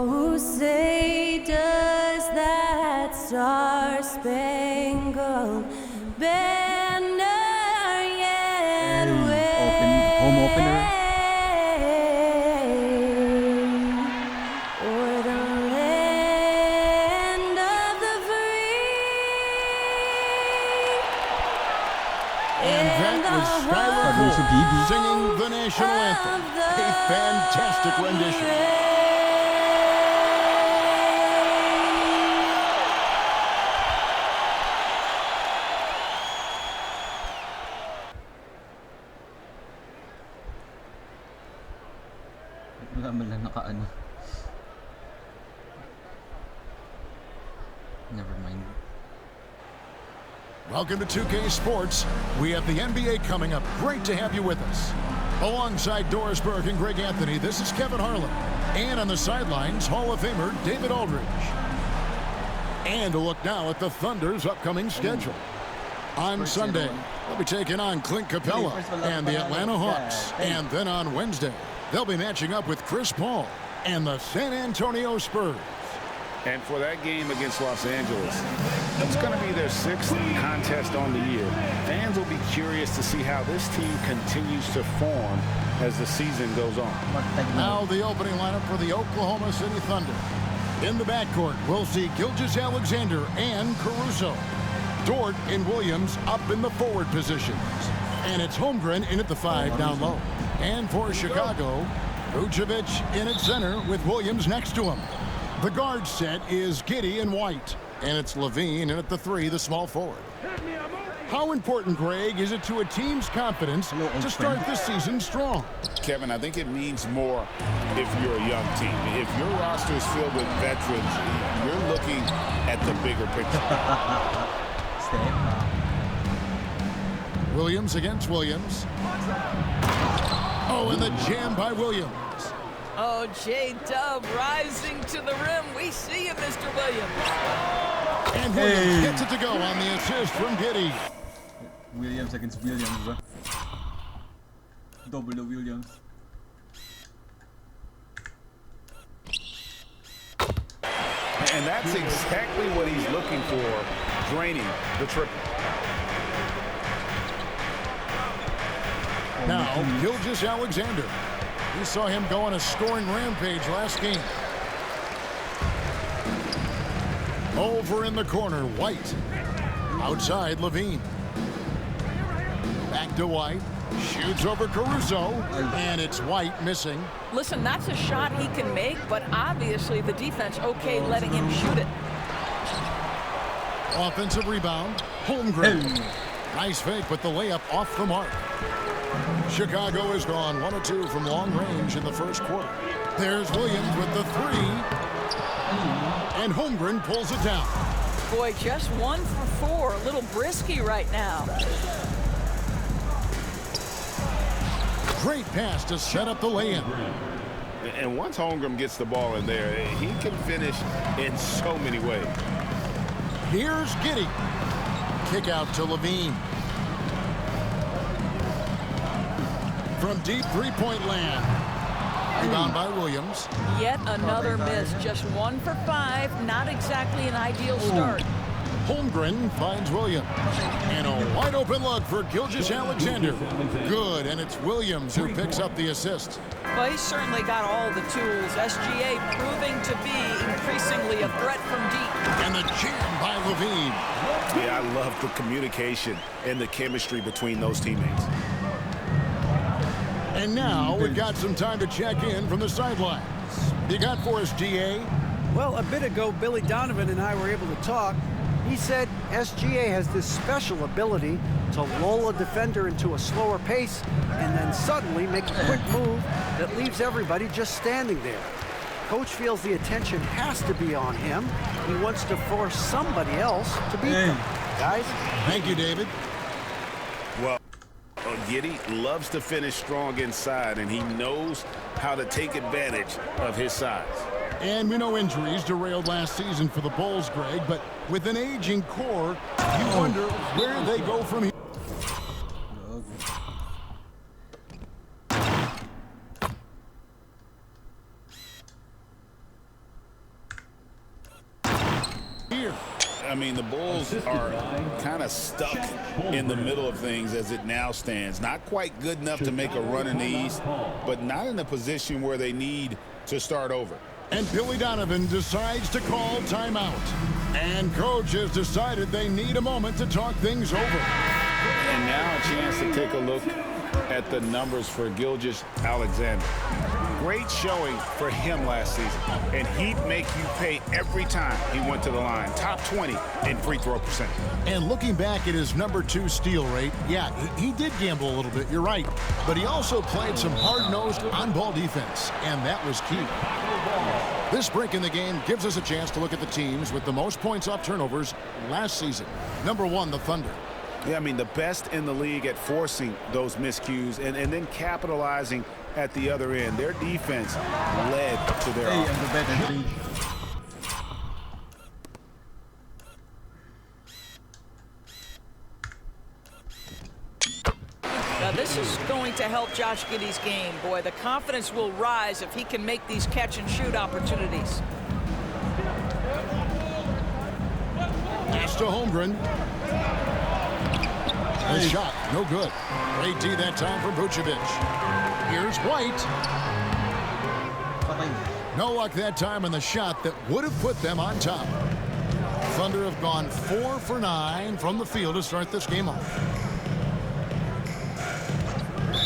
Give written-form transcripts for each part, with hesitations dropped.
Oh, say does that star-spangled banner yet wave Home opener. o'er the land of the free? And that was Skylar Cole singing the national anthem. A fantastic rendition. Wala man lang nakaano. Never mind. Welcome to 2K Sports. We have the NBA coming up. Great to have you with us. Alongside Doris Burke and Greg Anthony, this is Kevin Harlan. And on the sidelines, Hall of Famer David Aldridge. And a look now at the Thunder's upcoming schedule. On Sunday, they'll be taking on Clint Capella and the Atlanta Hawks. And then on Wednesday, they'll be matching up with Chris Paul and the San Antonio Spurs. And for that game against Los Angeles, it's going to be their 6th contest on the year. Fans will be curious to see how this team continues to form as the season goes on. Now the opening lineup for the Oklahoma City Thunder. In the backcourt, we'll see Gilgeous-Alexander and Caruso. Dort and Williams up in the forward positions. And it's Holmgren in at the 5 down low. And for Chicago, Vucevic in at center with Williams next to him. The guard set is Giddey and White. And it's Levine in at the 3, the small forward. How important, Greg, is it to a team's confidence to start this season strong? Kevin, I think it means more if you're a young team. If your roster is filled with veterans, you're looking at the bigger picture. Williams against Williams. Oh, and the jam by Williams. Oh, J-Dub rising to the rim. We see you, Mr. Williams. And Williams gets it to go on the assist from Giddey. Williams against Williams, ba? Double Williams. And that's exactly what he's looking for, draining the triple. Now, Gilgeous-Alexander. We saw him go on a scoring rampage last game. Over in the corner, White. Outside, Levine. Back to White. Shoots over Caruso. And it's White missing. Listen, that's a shot he can make, but obviously the defense okay letting him shoot it. Offensive rebound. Holmgren. Nice fake, but the layup off the mark. Chicago has gone 1 of 2 from long range in the first quarter. There's Williams with the 3. And Holmgren pulls it down. Boy, just 1 for 4. A little brisky right now. Great pass to set up the lay-in. And once Holmgren gets the ball in there, he can finish in so many ways. Here's Giddey. Kick out to Levine. From deep three-point land. Rebound by Williams. Yet another miss. Just 1 for 5. Not exactly an ideal start. Holmgren finds Williams. And a wide-open look for Gilgeous-Alexander. Good, and it's Williams who picks up the assist. Well, he's certainly got all the tools. SGA proving to be increasingly a threat from deep. And the jam by Levine. Yeah, I love the communication and the chemistry between those teammates. And now we've got some time to check in from the sidelines. You got for us, GA? Well, a bit ago, Billy Donovan and I were able to talk. He said SGA has this special ability to lull a defender into a slower pace and then suddenly make a quick move that leaves everybody just standing there. Coach feels the attention has to be on him. He wants to force somebody else to beat them. Guys? Thank you, David. Well, Giddey loves to finish strong inside, and he knows how to take advantage of his size. And we know injuries derailed last season for the Bulls, Greg, but with an aging core, you wonder where they go from here. here. I mean, the Bulls are kind of stuck in the middle of things as it now stands. Not quite good enough to make a run in the East, but not in a position where they need to start over. And Billy Donovan decides to call timeout. And coach has decided they need a moment to talk things over. And now a chance to take a look at the numbers for Gilgeous-Alexander. Great showing for him last season, and he'd make you pay every time he went to the line. Top 20 in free throw percentage. And looking back at his #2 steal rate, yeah, he did gamble a little bit, you're right. But he also played some hard-nosed on-ball defense, and that was key. This break in the game gives us a chance to look at the teams with the most points off turnovers last season. #1, the Thunder. Yeah, I mean, the best in the league at forcing those miscues and then capitalizing at the other end. Their defense led to their Hey, offense. ang the better three. Now, this is going to help Josh Giddey's game. Boy, the confidence will rise if he can make these catch-and-shoot opportunities. Pass to Holmgren. The shot, no good. Great D that time for Vucevic. Here's White. Patay. No luck that time on the shot that would have put them on top. Thunder have gone 4 for 9 from the field to start this game off.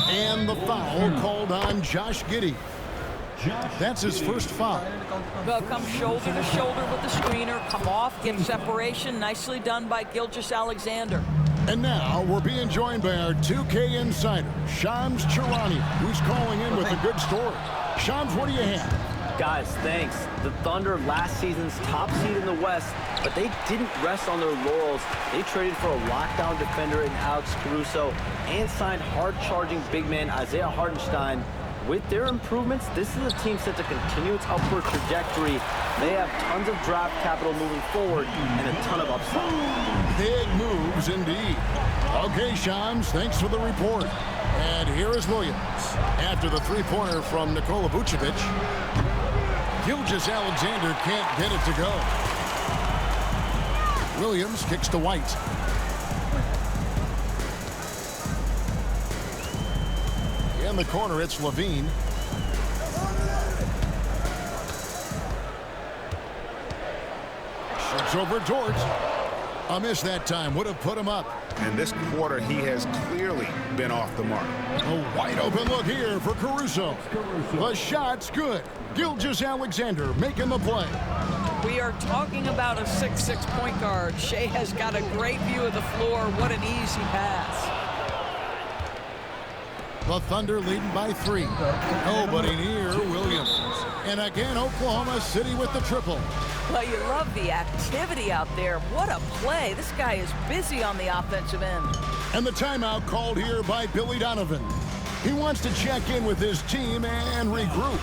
And the foul called on Josh Giddey. That's his first foul. Well, come shoulder to shoulder with the screener, come off, get separation. Nicely done by Gilgeous-Alexander. And now we're being joined by our 2K insider, Shams Charania, who's calling in with a good story. Shams, what do you have? Guys, thanks. The Thunder, last season's top seed in the West, but they didn't rest on their laurels. They traded for a lockdown defender in Alex Caruso and signed hard-charging big man Isaiah Hartenstein. With their improvements, this is a team set to continue its upward trajectory. They have tons of draft capital moving forward and a ton of upside. Big moves indeed. Okay, Shams, thanks for the report. And here is Williams. After the three-pointer from Nikola Vucevic, Gilgeous-Alexander can't get it to go. Williams kicks to White. In the corner, it's Levine. Shoots over Dort. A miss that time. Would have put him up. And this quarter, he has clearly been off the mark. A wide open look here for Caruso. The shot's good. Gilgeous-Alexander making the play. We are talking about a 6'6" point guard. Shea has got a great view of the floor. What an easy pass. The Thunder leading by 3. Nobody near Williams. And again, Oklahoma City with the triple. Well, you love the activity out there. What a play. This guy is busy on the offensive end. And the timeout called here by Billy Donovan. He wants to check in with his team and regroup.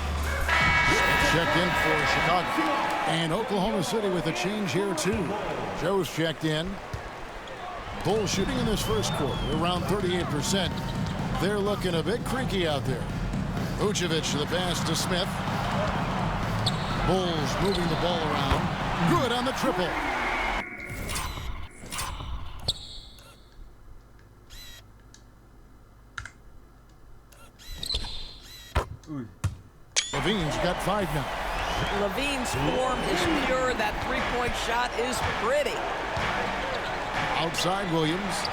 Checked in for Chicago. And Oklahoma City with a change here, too. Joe's checked in. Bulls shooting in this first quarter, around 38%. They're looking a bit creaky out there. Vucevic, the pass to Smith. Bulls moving the ball around. Good on the triple. Levine's got 5 now. Levine's form is pure. That three-point shot is pretty. Outside Williams.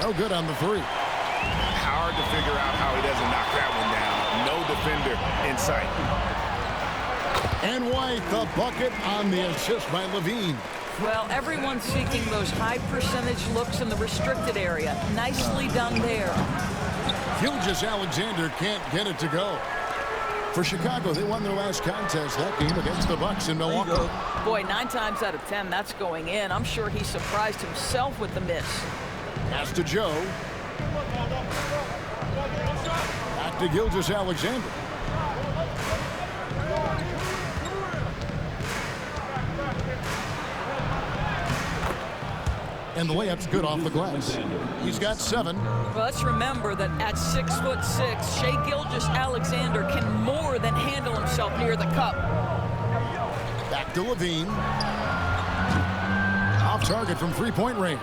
No good on the 3. Hard to figure out how he doesn't knock that one down. No defender in sight. And White, the bucket on the assist by Levine. Well, everyone's seeking those high percentage looks in the restricted area. Nicely done there. Gilgeous-Alexander can't get it to go. For Chicago, they won their last contest that game against the Bucks in Milwaukee. Boy, 9 times out of 10, that's going in. I'm sure he surprised himself with the miss. Pass to Joe. Back to Gilgeous-Alexander. And the layup's good off the glass. He's got 7. Well, let's remember that at 6'6", Shea Gilgeous-Alexander can more than handle himself near the cup. Back to Levine. Off target from three-point range.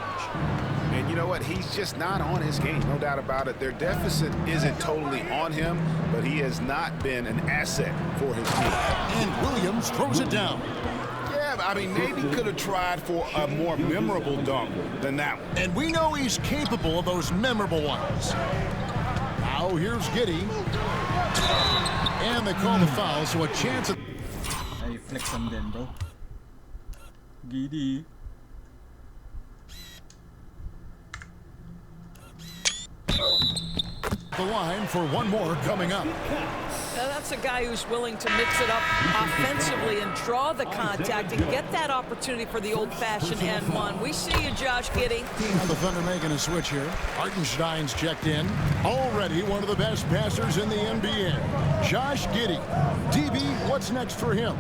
And you know what? He's just not on his game, no doubt about it. Their deficit isn't totally on him, but he has not been an asset for his team. And Williams throws it down. Yeah, I mean, maybe could have tried for a more memorable dunk than that one. And we know he's capable of those memorable ones. Now here's Giddey. And they call the foul, so a chance at... Ay, flex on din, bro. Giddy. The line for one more coming up. That's a guy who's willing to mix it up offensively and draw the contact and get that opportunity for the old-fashioned and one. We see you, Josh Giddey. The Thunder making a switch here. Hartenstein's checked in. Already one of the best passers in the NBA. Josh Giddey. DB, what's next for him?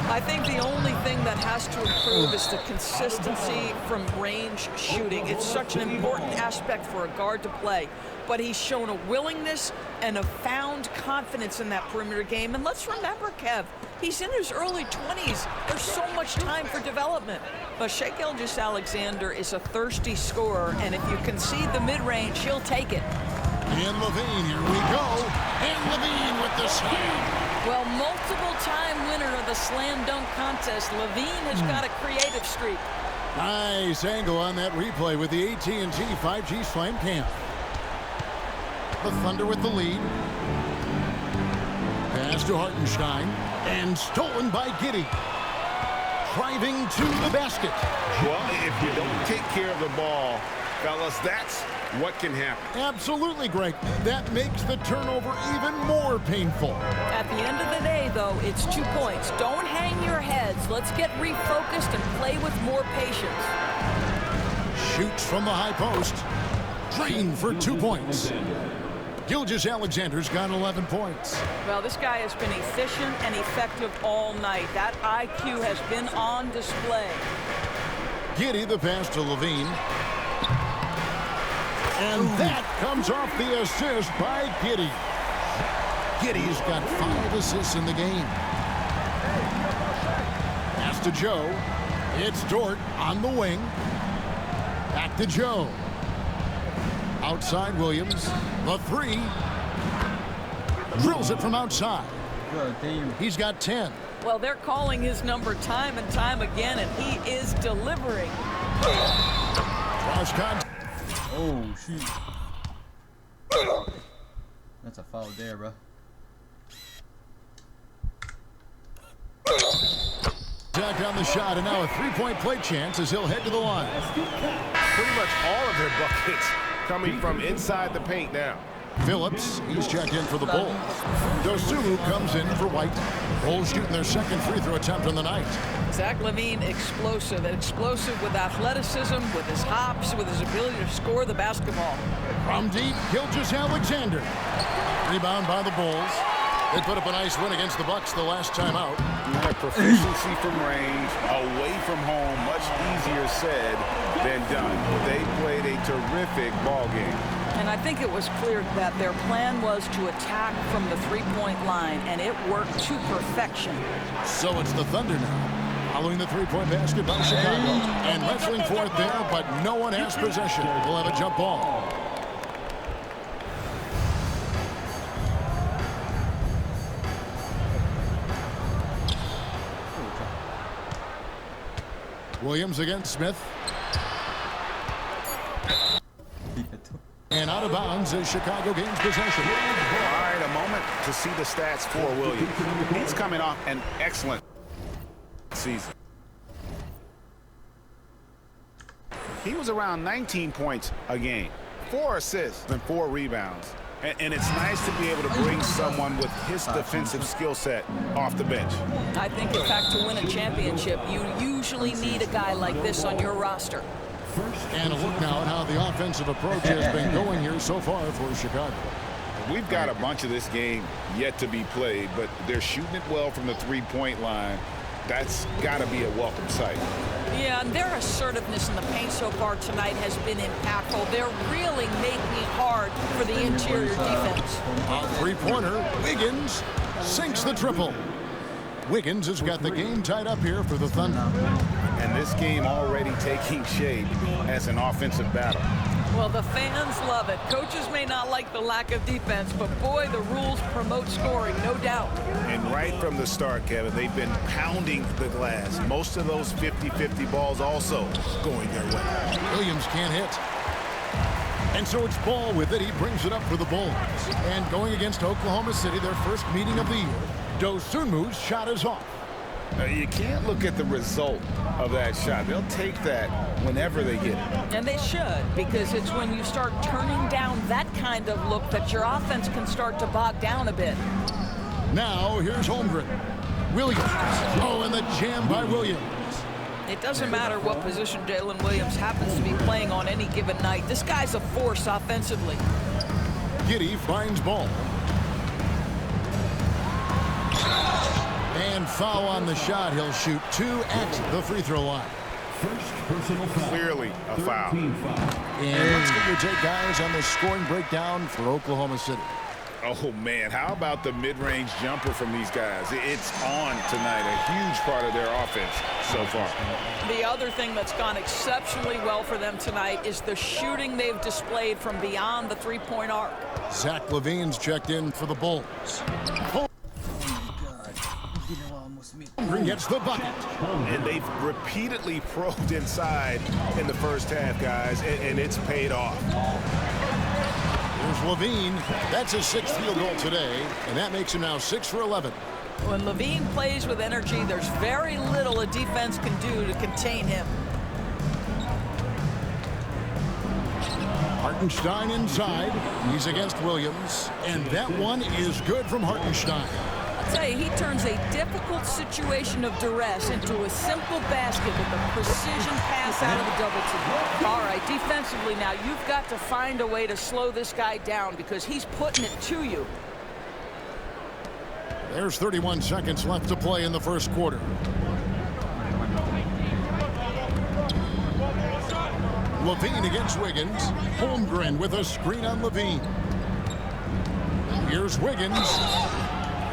I think the only thing that has to improve is the consistency from range shooting. It's such an important aspect for a guard to play. But he's shown a willingness and a found confidence in that perimeter game. And let's remember, Kev, he's in his early 20s. There's so much time for development. But gilgeous-alexander is a thirsty scorer, and if you concede the mid-range, he'll take it. And Levine, here we go. And Levine with the slam. Well, multiple-time winner of the slam dunk contest, Levine has got a creative streak. Nice angle on that replay with the AT&T 5G Slam Cam. The Thunder with the lead. Pass to Hartenstein. And stolen by Giddey. Driving to the basket. Well, if you don't take care of the ball, fellas, that's what can happen. Absolutely, Greg. That makes the turnover even more painful. At the end of the day, though, it's 2 points. Don't hang your heads. Let's get refocused and play with more patience. Shoots from the high post. Drain for 2 points. Gilgeous-Alexander's got 11 points. Well, this guy has been efficient and effective all night. That IQ has been on display. Giddey, the pass to Levine. And that comes off the assist by Giddey. Giddey's got 5 assists in the game. Pass to Joe. It's Dort on the wing. Back to Joe. Outside Williams. The three. Drills it from outside. Bro, damn. He's got 10. Well, they're calling his number time and time again, and he is delivering. Cross contact. Oh, shoot. That's a foul there, bro. Jack on the shot, and now a three-point play chance as he'll head to the line. Pretty much all of their buckets coming from inside the paint now. Phillips, he's checked in for the Bulls. Dosunmu comes in for White. Bulls shooting their second free throw attempt on the night. Zach LaVine, explosive with athleticism, with his hops, with his ability to score the basketball. From deep, Gilgeous-Alexander. Rebound by the Bulls. They put up a nice win against the Bucks the last time out. Their proficiency from range, away from home, much easier said than done. They played a terrific ball game. And I think it was clear that their plan was to attack from the three-point line, and it worked to perfection. So it's the Thunder now, following the three-point basket by Chicago. And wrestling for it there, but no one has possession. We'll have a jump ball. Williams against Smith. And out of bounds as Chicago gains possession. All right, a moment to see the stats for Williams. He's coming off an excellent season. He was around 19 points a game, 4 assists and 4 rebounds. And it's nice to be able to bring someone with his defensive skill set off the bench. I think, in fact, to win a championship, you usually need a guy like this on your roster. And a look now at how the offensive approach has been going here so far for Chicago. We've got a bunch of this game yet to be played, but they're shooting it well from the three-point line. That's got to be a welcome sight. Yeah, and their assertiveness in the paint so far tonight has been impactful. They're really making it hard for the interior defense. A three-pointer, Wiggins sinks the triple. Wiggins has got the game tied up here for the Thunder. And this game already taking shape as an offensive battle. Well, the fans love it. Coaches may not like the lack of defense, but boy, the rules promote scoring, no doubt. And right from the start, Kevin, they've been pounding the glass. Most of those 50-50 balls also going their way. Williams can't hit. And so it's Ball with it. He brings it up for the Bulls. And going against Oklahoma City, their first meeting of the year, Dosunmu's shot is off. You can't look at the result of that shot. They'll take that whenever they get it. And they should, because it's when you start turning down that kind of look that your offense can start to bog down a bit. Now, here's Holmgren. Williams. Oh, and the jam by Williams. It doesn't matter what position Jalen Williams happens to be playing on any given night. This guy's a force offensively. Giddey finds Ball. And foul on the shot. He'll shoot 2 at the free throw line. Clearly a foul. And let's get your take, guys, on the scoring breakdown for Oklahoma City. Oh, man, how about the mid-range jumper from these guys? It's on tonight, a huge part of their offense so far. The other thing that's gone exceptionally well for them tonight is the shooting they've displayed from beyond the three-point arc. Zach LaVine's checked in for the Bulls. Holmgren gets the bucket. And they've repeatedly probed inside in the first half, guys, and it's paid off. Here's Levine. That's his 6th field goal today, and that makes him now 6 for 11. When Levine plays with energy, there's very little a defense can do to contain him. Hartenstein inside. He's against Williams, and that one is good from Hartenstein. I'll tell you, he turns a difficult situation of duress into a simple basket with a precision pass out of the double team. All right, defensively now, you've got to find a way to slow this guy down because he's putting it to you. There's 31 seconds left to play in the first quarter. Levine against Wiggins. Holmgren with a screen on Levine. Here's Wiggins.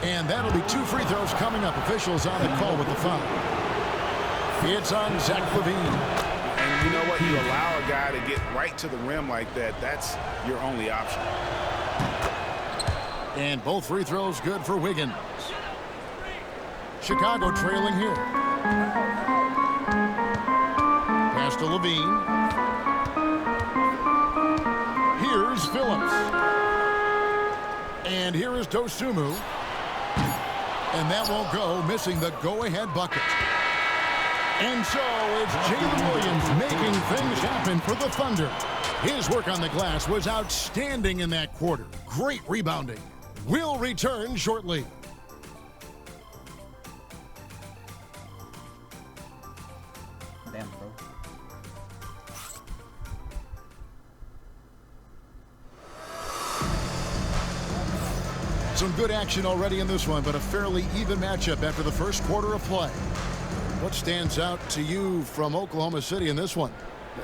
And that'll be 2 free throws coming up. Officials on the call with the foul. It's on Zach LaVine. And you know what? You allow a guy to get right to the rim like that. That's your only option. And both free throws good for Wiggins. Chicago trailing here. Pass to Levine. Here's Phillips. And here is Dosunmu. And that won't go, missing the go-ahead bucket. And so it's Jalen Williams making things happen for the Thunder. His work on the glass was outstanding in that quarter. Great rebounding. We'll return shortly. Damn, bro. Some good action already in this one, but a fairly even matchup after the first quarter of play. What stands out to you from Oklahoma City in this one?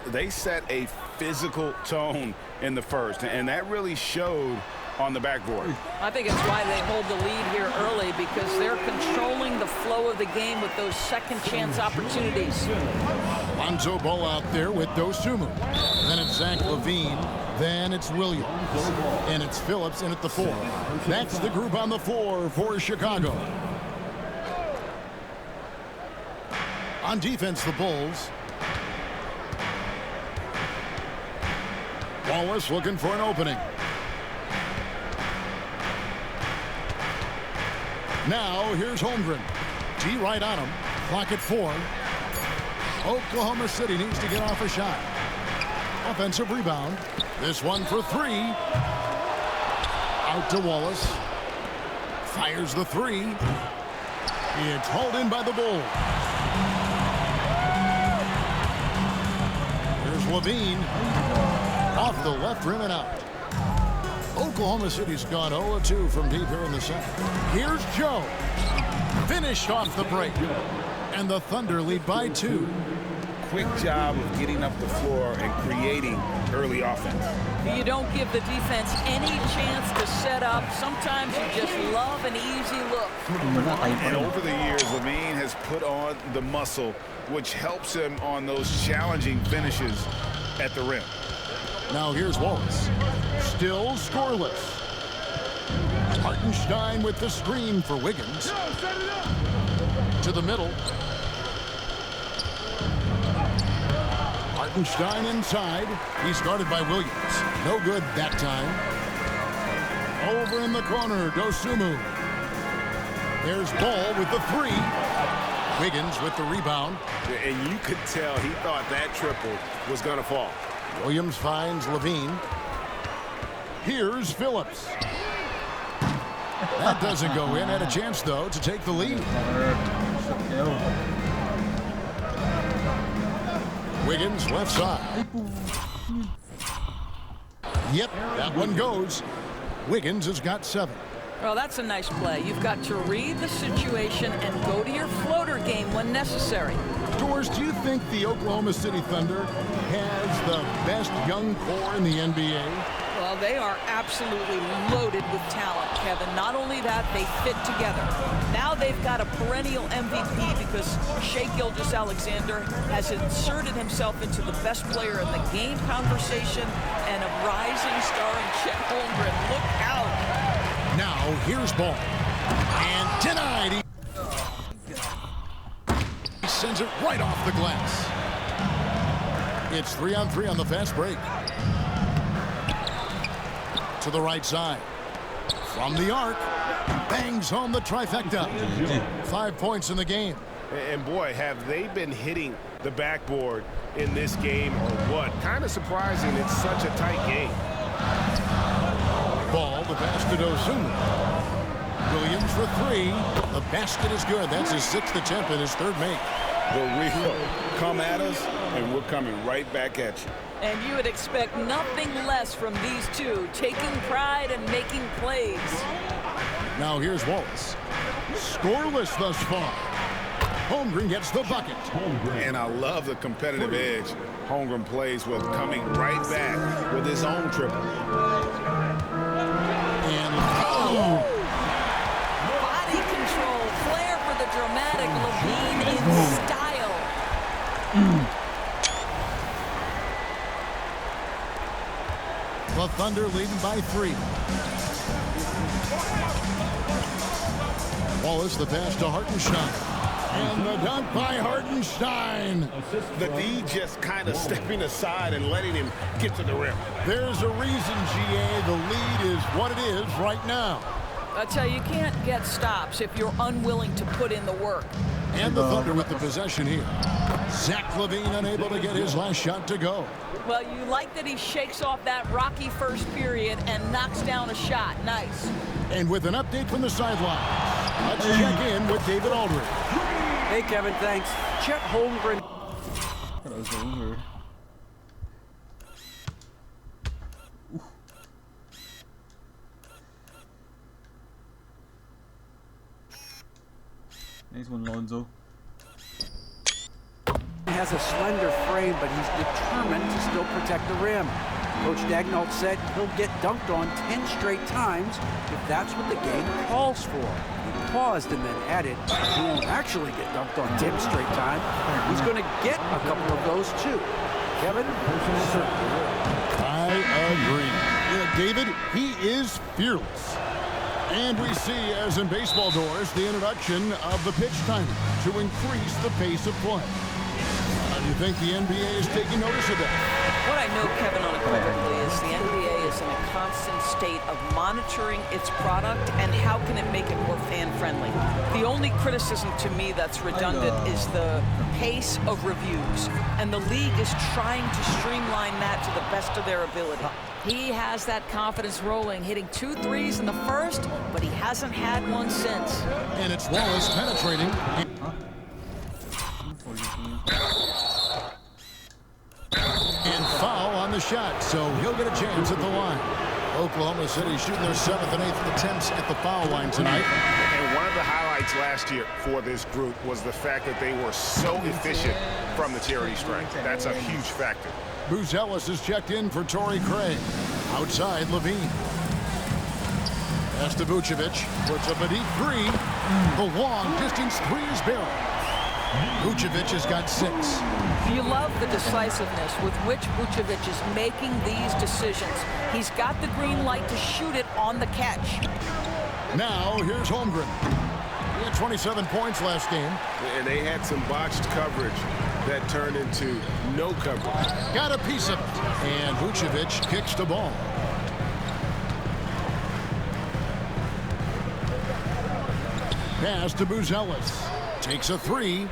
They set a physical tone in the first, and that really showed on the backboard. I think it's why they hold the lead here early, because they're controlling the flow of the game with those second chance opportunities. Lonzo Ball out there with Dosunmu. Then it's Zach LaVine. Then it's Williams. And it's Phillips in at the 4. That's the group on the floor for Chicago. On defense, the Bulls. Wallace looking for an opening. Now, here's Holmgren. G right on him. Clock at 4. Oklahoma City needs to get off a shot. Offensive rebound. This one for 3. Out to Wallace. Fires the 3. It's hauled in by the Bulls. Here's Levine. Off the left rim and out. Oklahoma City's gone 0-2 from deep here in the second. Here's Joe. Finished off the break. And the Thunder lead by 2. Quick job of getting up the floor and creating early offense. You don't give the defense any chance to set up. Sometimes you just love an easy look. And over the years, Levine has put on the muscle, which helps him on those challenging finishes at the rim. Now here's Wallace. Still scoreless. Hartenstein with the screen for Wiggins. To the middle. Hartenstein inside. He's guarded by Williams. No good that time. Over in the corner, Dosunmu. There's Ball with the three. Wiggins with the rebound. And you could tell he thought that triple was going to fall. Williams finds Levine. Here's Phillips. That doesn't go in. Had a chance, though, to take the lead. Wiggins left side. Yep, that one goes. Wiggins has got 7. Well, that's a nice play. You've got to read the situation and go to your floater game when necessary. Doors, do you think the Oklahoma City Thunder has the best young core in the NBA? Well, they are absolutely loaded with talent, Kevin. Not only that, they fit together. Now they've got a perennial MVP because gilgeous-alexander has inserted himself into the best player in the game conversation and a rising star in Chet Holmgren. Look out. Now, here's Ball. And denied. He sends it right off the glass. It's 3-on-3 on the fast break. To the right side. From the arc. Bangs home the trifecta. 5 points in the game. And boy, have they been hitting the backboard in this game or what? Kind of surprising it's such a tight game. Ball, the pass to Dosunmu. Williams for 3. The basket is good. That's his 6th attempt and his 3rd make. The Rio, come at us, and we're coming right back at you. And you would expect nothing less from these two, taking pride and making plays. Now here's Wallace. Scoreless thus far. Holmgren gets the bucket. And I love the competitive edge Holmgren plays with, coming right back with his own triple. And Body control, flair for the dramatic, Levine in style. the Thunder leading by 3. Wallace, the pass to Hartenstein. And the dunk by Hartenstein. The D just kind of stepping aside and letting him get to the rim. There's a reason, GA, the lead is what it is right now. I tell you, you can't get stops if you're unwilling to put in the work. And the Thunder with the possession here. Zach LaVine unable to get his last shot to go. Well, you like that he shakes off that rocky first period and knocks down a shot. Nice. And with an update from the sideline, let's check in with David Aldridge. Hey, Kevin, thanks. Chet Holmgren. That was over. Nice one, Lonzo. He has a slender frame, but he's determined to still protect the rim. Coach Dagnall said he'll get dunked on 10 straight times if that's what the game calls for. He paused and then added, he won't actually get dunked on 10 straight times. He's going to get a couple of those too. Kevin? I agree. Yeah, David, he is fearless. And we see, as in baseball doors, the introduction of the pitch timer to increase the pace of play. How do you think the NBA is taking notice of that? What I know, Kevin, unequivocally is the NBA is in a constant state of monitoring its product and how can it make it more fan-friendly. The only criticism to me that's redundant is the pace of reviews, and the league is trying to streamline that to the best of their ability. He has that confidence rolling, hitting 2 threes in the first, but he hasn't had one since. And it's Wallace penetrating. And foul on the shot, so he'll get a chance at the line. Oklahoma City shooting their 7th and 8th attempts at the foul line tonight. And one of the highlights last year for this group was the fact that they were so efficient from the charity stripe. That's a huge factor. Booz Ellis has checked in for Torrey Craig. Outside, Levine. Pass to Vucevic. Puts up a deep three. The long distance three is barreled. Vucevic has got 6. You love the decisiveness with which Vucevic is making these decisions. He's got the green light to shoot it on the catch. Now, here's Holmgren. He had 27 points last game. And they had some botched coverage that turned into no coverage. Got a piece of it. And Vucevic kicks the ball. Pass to Buzelis. Takes a 3.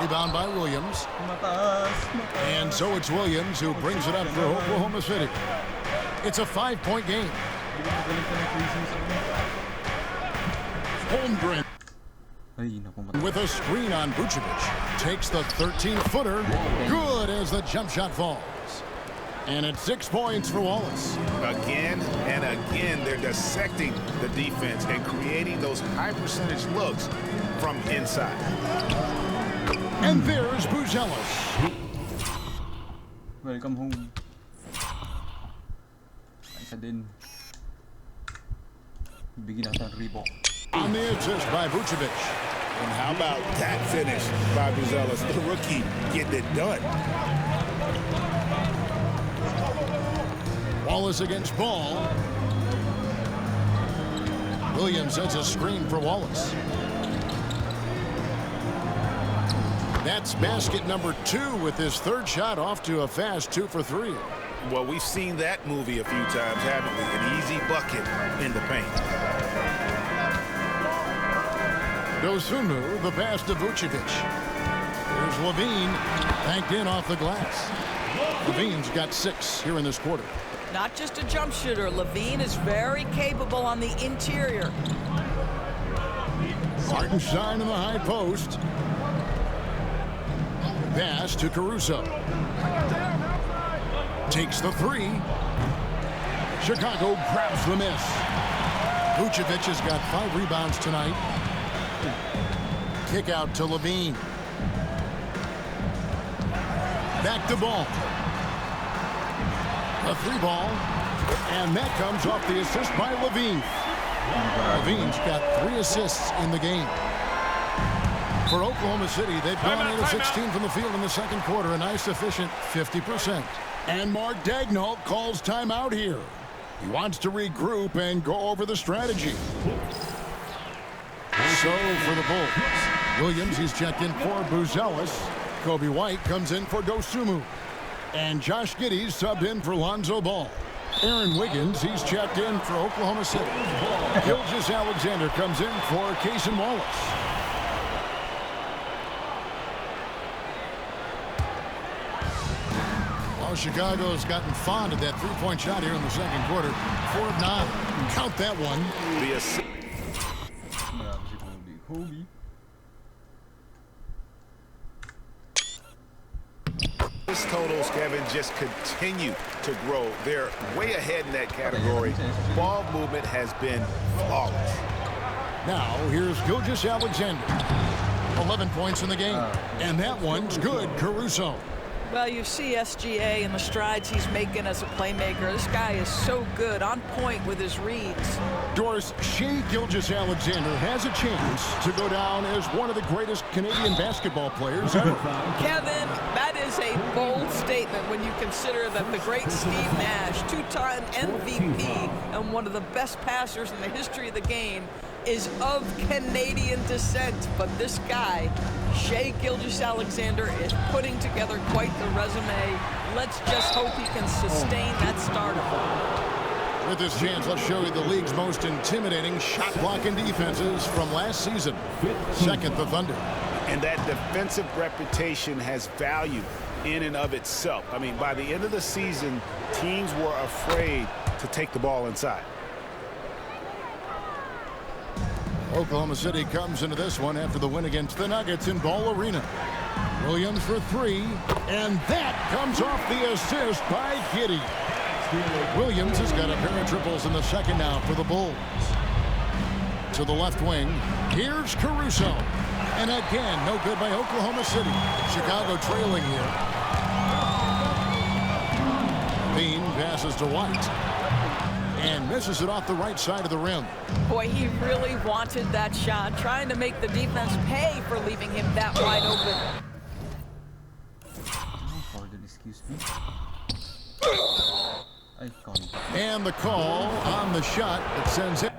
Rebound by Williams. And so it's Williams who brings it up for Oklahoma City. It's a 5-point game. Holmgren with a screen on Vucevic. Takes the 13-footer. Good as the jump shot falls. And it's 6 points for Wallace. Again and again, they're dissecting the defense and creating those high-percentage looks from inside. And there's Buzelis. Welcome home. Isa din. Bigyan natin ang rebound. On the assist by Vucevic. And how about that finish by Buzelis, the rookie, getting it done. Wallace against Ball. Williams sets a screen for Wallace. That's basket number 2 with his 3rd shot off to a fast 2 for 3. Well, we've seen that movie a few times, haven't we? An easy bucket in the paint. Dosunmu, the pass to Vucevic. Here's Levine, banked in off the glass. Levine's got 6 here in this quarter. Not just a jump shooter, Levine is very capable on the interior. Hartenstein in the high post. Pass to Caruso. Takes the 3. Chicago grabs the miss. Vucevic has got 5 rebounds tonight. Kick out to Levine. Back to Ball. A 3 ball. And that comes off the assist by Levine. Levine's got 3 assists in the game. For Oklahoma City, they've gone 8 of 16 from the field in the second quarter. A nice, efficient 50%. And Mark Daigneault calls timeout here. He wants to regroup and go over the strategy. So for the Bulls, Williams, he's checked in for Buzelis. Kobe White comes in for Dosunmu. And Josh Giddey's subbed in for Lonzo Ball. Aaron Wiggins, he's checked in for Oklahoma City. Gilgeous-Alexander comes in for Cason Wallace. Well, Chicago's gotten fond of that 3-point shot here in the second quarter. 4 of 9. Count that one. The assist. Kobe. His totals, Kevin, just continue to grow. They're way ahead in that category. Ball movement has been flawless. Now, here's Gilgeous-Alexander. 11 points in the game. And that one's good, Caruso. Well, you see SGA and the strides he's making as a playmaker. This guy is so good, on point with his reads. Doris, Shai Gilgeous-Alexander has a chance to go down as one of the greatest Canadian basketball players ever. Kevin, that is a bold statement when you consider that the great Steve Nash, 2-time MVP and one of the best passers in the history of the game, is of Canadian descent. But this guy, Shai Gilgeous-Alexander, is putting together quite the resume. Let's just hope he can sustain that stardom. With this chance, let's show you the league's most intimidating shot-blocking defenses from last season. Second, the Thunder. And that defensive reputation has value in and of itself. I mean, by the end of the season, teams were afraid to take the ball inside. Oklahoma City comes into this one after the win against the Nuggets in Ball Arena. Williams for 3, and that comes off the assist by Giddey. Williams has got a pair of triples in the second now for the Bulls. To the left wing, here's Caruso. And again, no good by Oklahoma City. Chicago trailing here. Levine passes to White and misses it off the right side of the rim. Boy, he really wanted that shot, trying to make the defense pay for leaving him that wide open. Pardon, excuse me. I can't. And the call on the shot that sends it.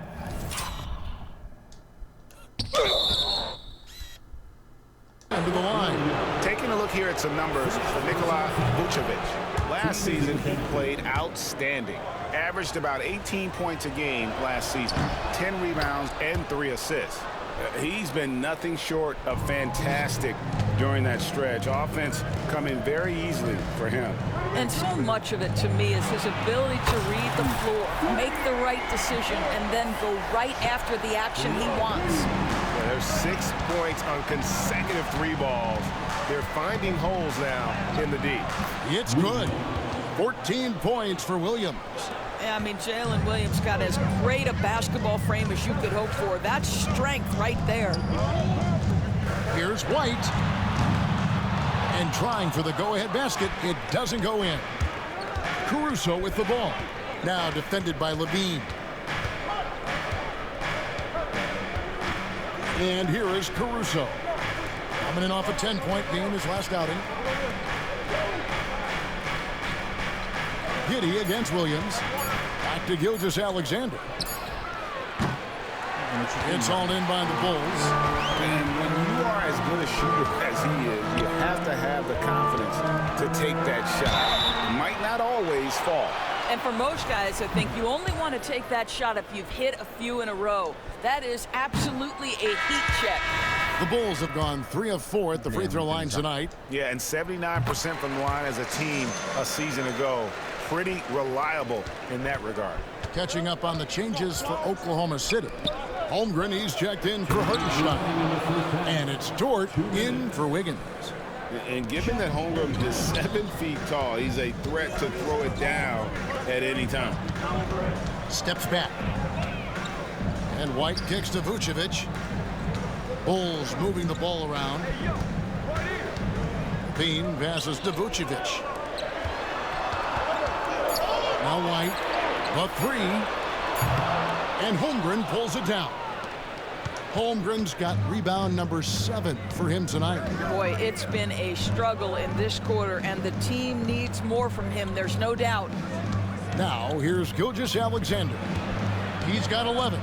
Into the line. Taking a look here at some numbers for Nikola Vucevic. Last season, he played outstanding. Averaged about 18 points a game last season, 10 rebounds and 3 assists. He's been nothing short of fantastic during that stretch. Offense coming very easily for him. And so much of it to me is his ability to read the floor, make the right decision, and then go right after the action he wants. Yeah, there's 6 points on consecutive 3 balls. They're finding holes now in the D. It's good. 14 points for Williams. Yeah, I mean, Jalen Williams got as great a basketball frame as you could hope for. That's strength right there. Here's White. And trying for the go-ahead basket. It doesn't go in. Caruso with the ball. Now defended by Levine. And here is Caruso. Coming in off a 10-point game his last outing. Giddey against Williams. Back to Gilgeous-Alexander. It's all in by the Bulls. And when you are as good a shooter as he is, you have to have the confidence to take that shot. It might not always fall. And for most guys, I think you only want to take that shot if you've hit a few in a row. That is absolutely a heat check. The Bulls have gone 3 of 4 at the free throw line tonight. Yeah, and 79% from the line as a team a season ago. Pretty reliable in that regard. Catching up on the changes for Oklahoma City. Holmgren, he's checked in for Hartenstein. And it's Dort in for Wiggins. And given that Holmgren is 7 feet tall, he's a threat to throw it down at any time. Steps back. And White kicks to Vucevic. Bulls moving the ball around. Bean passes to Vucevic. Now White, the 3. And Holmgren pulls it down. Holmgren's got rebound number 7 for him tonight. Boy, it's been a struggle in this quarter, and the team needs more from him. There's no doubt. Now, here's Gilgeous-Alexander. He's got 11.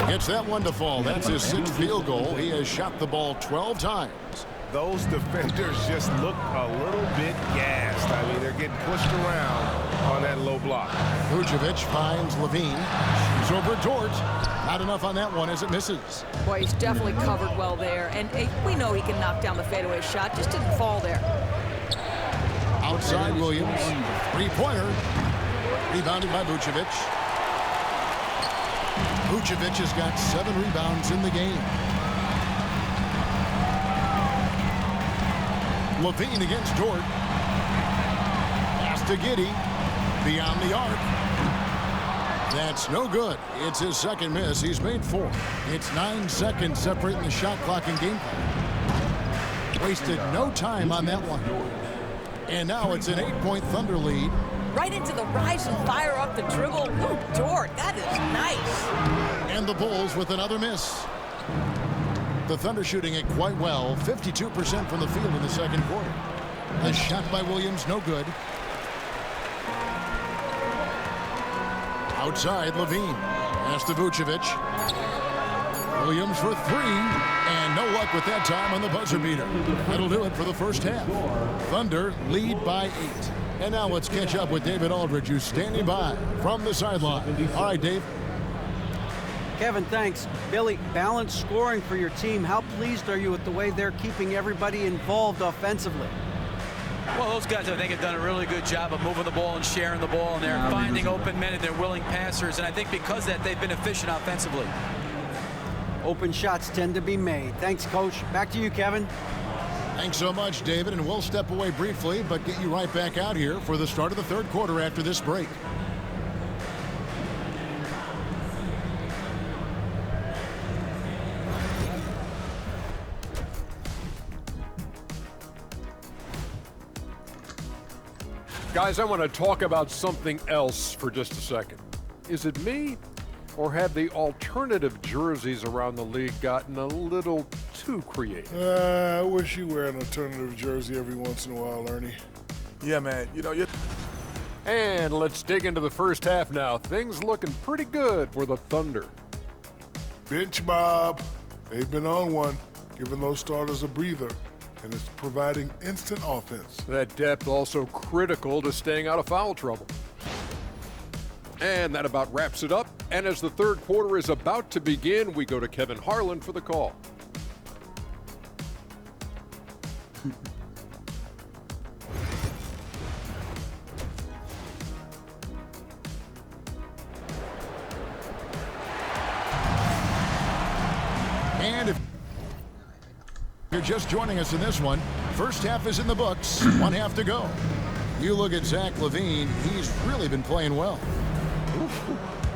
Gets that one to fall. That's his 6th field goal. He has shot the ball 12 times. Those defenders just look a little bit gassed. I mean, they're getting pushed around on that low block. Vucevic finds Levine. He's over Dort. Not enough on that one as it misses. Boy, he's definitely covered well there. And we know he can knock down the fadeaway shot. Just didn't fall there. Outside Williams. 3-pointer. Rebounded by Vucevic. Vucevic has got 7 rebounds in the game. Levine against Dort. Pass to Giddey. Beyond the arc. That's no good. It's his 2nd miss. He's made 4. It's 9 seconds separating the shot clock and game clock. Wasted no time on that one. And now it's an 8-point Thunder lead. Right into the rise and fire up the dribble. Ooh, Dort, that is nice. And the Bulls with another miss. The Thunder shooting it quite well. 52% from the field in the 2nd quarter. A shot by Williams, no good. Outside, Levine. Pass to Vucevic. Williams for 3. And no luck with that time on the buzzer beater. That'll do it for the first half. Thunder lead by 8. And now let's catch up with David Aldridge, who's standing by from the sideline. All right, Dave. Kevin, thanks. Billy, balanced scoring for your team. How pleased are you with the way they're keeping everybody involved offensively? Well, those guys, I think, have done a really good job of moving the ball and sharing the ball, and they're finding open men and they're willing passers, and I think because of that, they've been efficient offensively. Open shots tend to be made. Thanks, Coach. Back to you, Kevin. Thanks so much, David, and we'll step away briefly, but get you right back out here for the start of the 3rd quarter after this break. Guys, I want to talk about something else for just a second. Is it me, or have the alternative jerseys around the league gotten a little too creative? I wish you wear an alternative jersey every once in a while, Ernie. Yeah, man. You know, you. And let's dig into the first half now. Things looking pretty good for the Thunder. Bench Bob. They've been on one, giving those starters a breather, and it's providing instant offense. That depth also critical to staying out of foul trouble. And that about wraps it up. And as the third quarter is about to begin, we go to Kevin Harlan for the call. And if you're just joining us in this one, first half is in the books, one half to go. You look at Zach LaVine, he's really been playing well.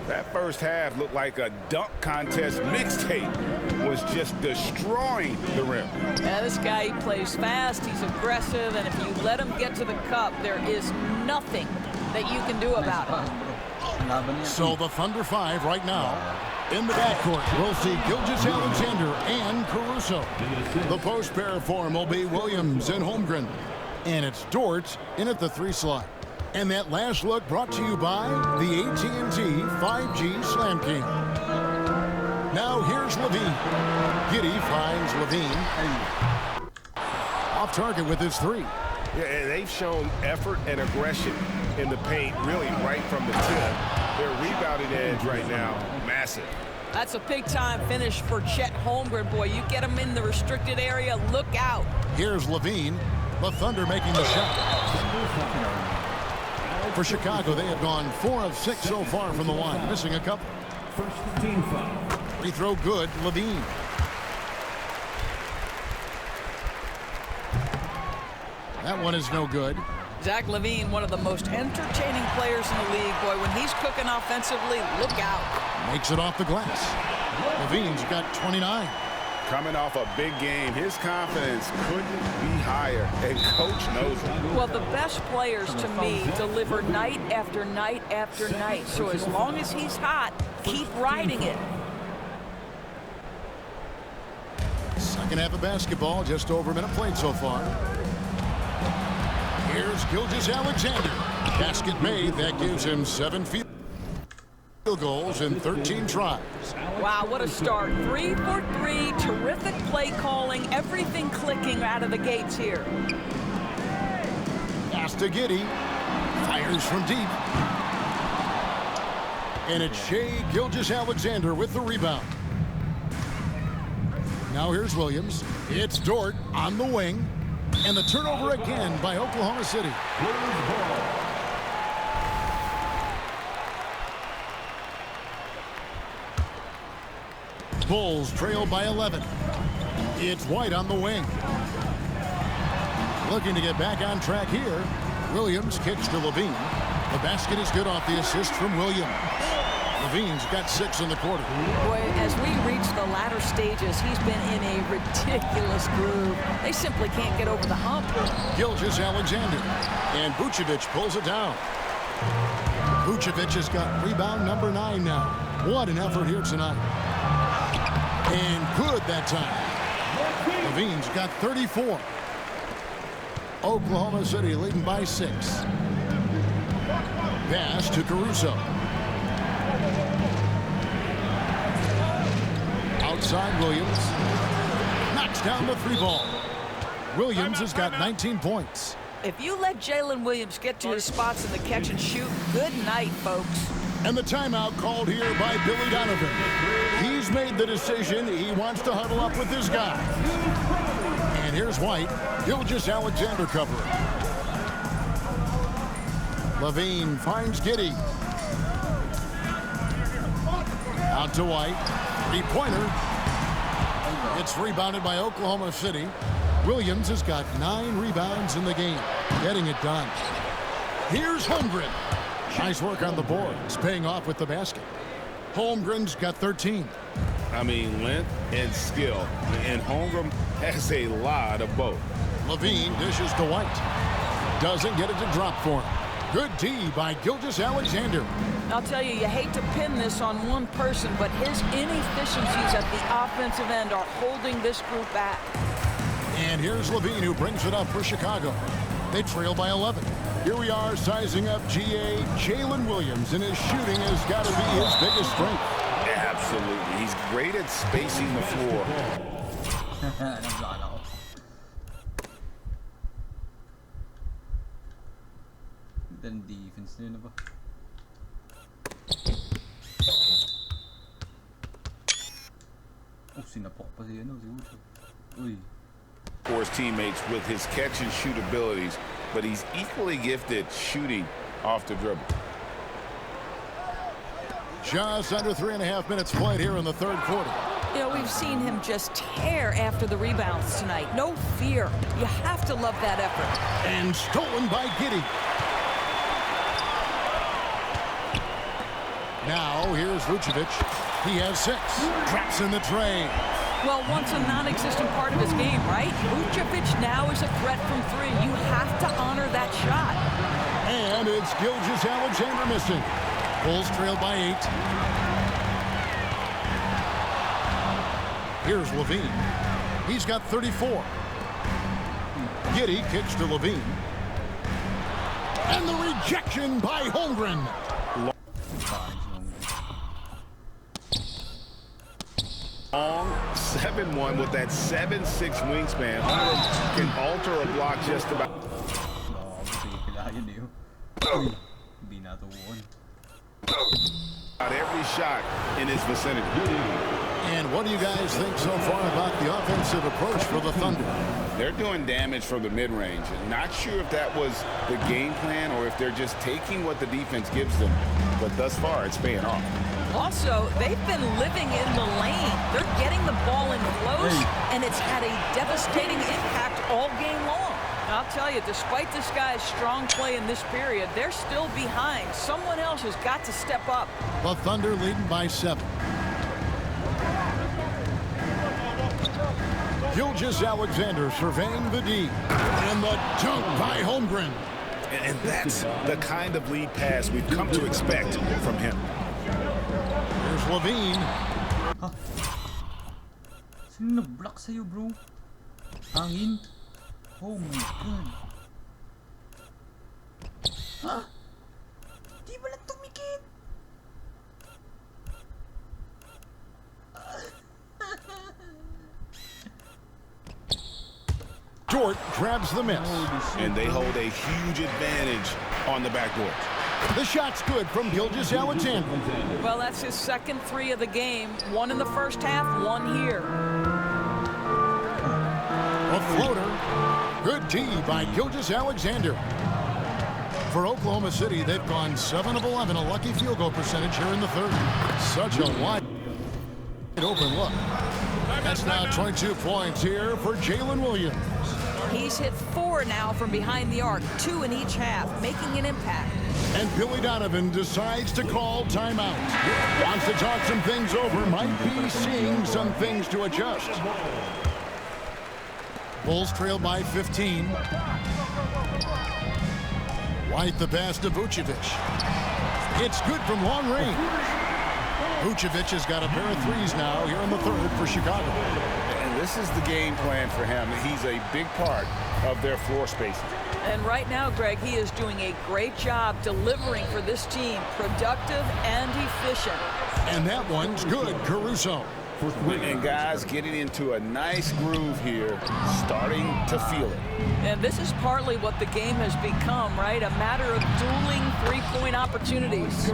That first half looked like a dunk contest mixtape was just destroying the rim. Yeah, this guy, he plays fast, he's aggressive, and if you let him get to the cup, there is nothing that you can do about it. So the Thunder 5 right now. In the backcourt, we'll see Gilgeous-Alexander and Caruso. The post pair form will be Williams and Holmgren. And it's Dort in at the 3 slot. And that last look brought to you by the AT&T 5G Slam King. Now here's Levine. Giddey finds Levine. Off target with his 3. Yeah, and they've shown effort and aggression in the paint really right from the tip. Their rebounding edge right now, massive. That's a big-time finish for Chet Holmgren, boy. You get him in the restricted area, look out. Here's Levine. The Thunder making the shot. For Chicago, they have gone 4 of 6 so far from the line, missing a couple. First team foul. Free throw good, Levine. That one is no good. Zach LaVine, one of the most entertaining players in the league, boy. When he's cooking offensively, look out. Makes it off the glass. Levine's got 29. Coming off a big game, his confidence couldn't be higher, and coach knows it. Well, the best players to me deliver night after night after night. So as long as he's hot, keep riding it. Second half of basketball, just over a minute played so far. Here's Gilgeous-Alexander. Basket made. That gives him 7 field goals in 13 tries. Wow, what a start. 3 for 3. Terrific play calling. Everything clicking out of the gates here. Pass to Giddey. Fires from deep. And it's Shai Gilgeous-Alexander with the rebound. Now here's Williams. It's Dort on the wing. And the turnover again by Oklahoma City. Bulls trail by 11. It's White on the wing. Looking to get back on track here. Williams kicks to Levine. The basket is good off the assist from Williams. Levine's got 6 in the quarter. Boy, as we reach the latter stages, he's been in a ridiculous groove. They simply can't get over the hump. Gilgeous-Alexander. And Vucevic pulls it down. Vucevic has got rebound number 9 now. What an effort here tonight. And good that time. Levine's got 34. Oklahoma City leading by 6. Pass to Caruso. Outside Williams. Knocks down the 3 ball. Williams has got 19 points. If you let Jalen Williams get to his spots in the catch and shoot, good night, folks. And the timeout called here by Billy Donovan. He's made the decision. He wants to huddle up with this guy. And here's White. Gilgeous-Alexander covering. Levine finds Giddey. Out to White. 3-pointer. It's rebounded by Oklahoma City. Williams has got 9 rebounds in the game. Getting it done. Here's Holmgren. Nice work on the board. It's paying off with the basket. Holmgren's got 13. I mean, length and skill. And Holmgren has a lot of both. Levine dishes to White. Doesn't get it to drop for him. Good D by Gilgeous-Alexander. I'll tell you, you hate to pin this on one person, but his inefficiencies at the offensive end are holding this group back. And here's Levine, who brings it up for Chicago. They trail by 11. Here we are sizing up GA Jalen Williams, and his shooting has got to be his biggest strength. Absolutely. He's great at spacing the floor. Naglaan ako. Then defense nila ba? Oh, sinapok pa si ano, si Uso. Uy. For his teammates with his catch and shoot abilities, but he's equally gifted shooting off the dribble. Just under 3.5 minutes played here in the third quarter. You know, we've seen him just tear after the rebounds tonight. No fear. You have to love that effort. And stolen by Giddey. Now, here's Vucevic. He has 6. Traps in the tray. Well, once a non-existent part of his game, right? Vucevic now is a threat from 3. You have to honor that shot. And it's Gilgeous-Alexander missing. Bulls trail by 8. Here's Levine. He's got 34. Giddey kicks to Levine. And the rejection by Holmgren. Long 7-1 with that 7'6" wingspan. Can alter a block just about. Every shot in his vicinity. And what do you guys think so far about the offensive approach for the Thunder? They're doing damage from the mid-range. Not sure if that was the game plan or if they're just taking what the defense gives them. But thus far, it's paying off. Also, they've been living in the lane. They're getting the ball in close, and it's had a devastating impact all game long. I'll tell you, despite this guy's strong play in this period, they're still behind. Someone else has got to step up. The Thunder leading by 7. Gilgeous-Alexander surveying the D. And the dunk by Holmgren. And that's the kind of lead pass we've come to expect from him. Here's Levine. Sino nag-block sa'yo, bro? Hangin? Oh my God. Ha? Di ba lang tumikit? Dort grabs the miss. And they hold a huge advantage on the backboard. The shot's good from Gilgeous-Alexander. Well, that's his second 3 of the game. 1 in the first half, 1 here. A floater. Good D by Gilgeous-Alexander. For Oklahoma City, they've gone 7 of 11, a lucky field goal percentage here in the third. Such a wide open look. That's now 22 points here for Jalen Williams. He's hit 4 now from behind the arc, 2 in each half, making an impact. And Billy Donovan decides to call timeout. Wants to talk some things over, might be seeing some things to adjust. Bulls trail by 15. White the pass to Vucevic. It's good from long range. Vucevic has got a pair of 3s now here in the third for Chicago. And this is the game plan for him. He's a big part of their floor spacing. And right now, Greg, he is doing a great job delivering for this team, productive and efficient. And that one's good, Caruso. And guys getting into a nice groove here, starting to feel it. And this is partly what the game has become, right? A matter of dueling three-point opportunities.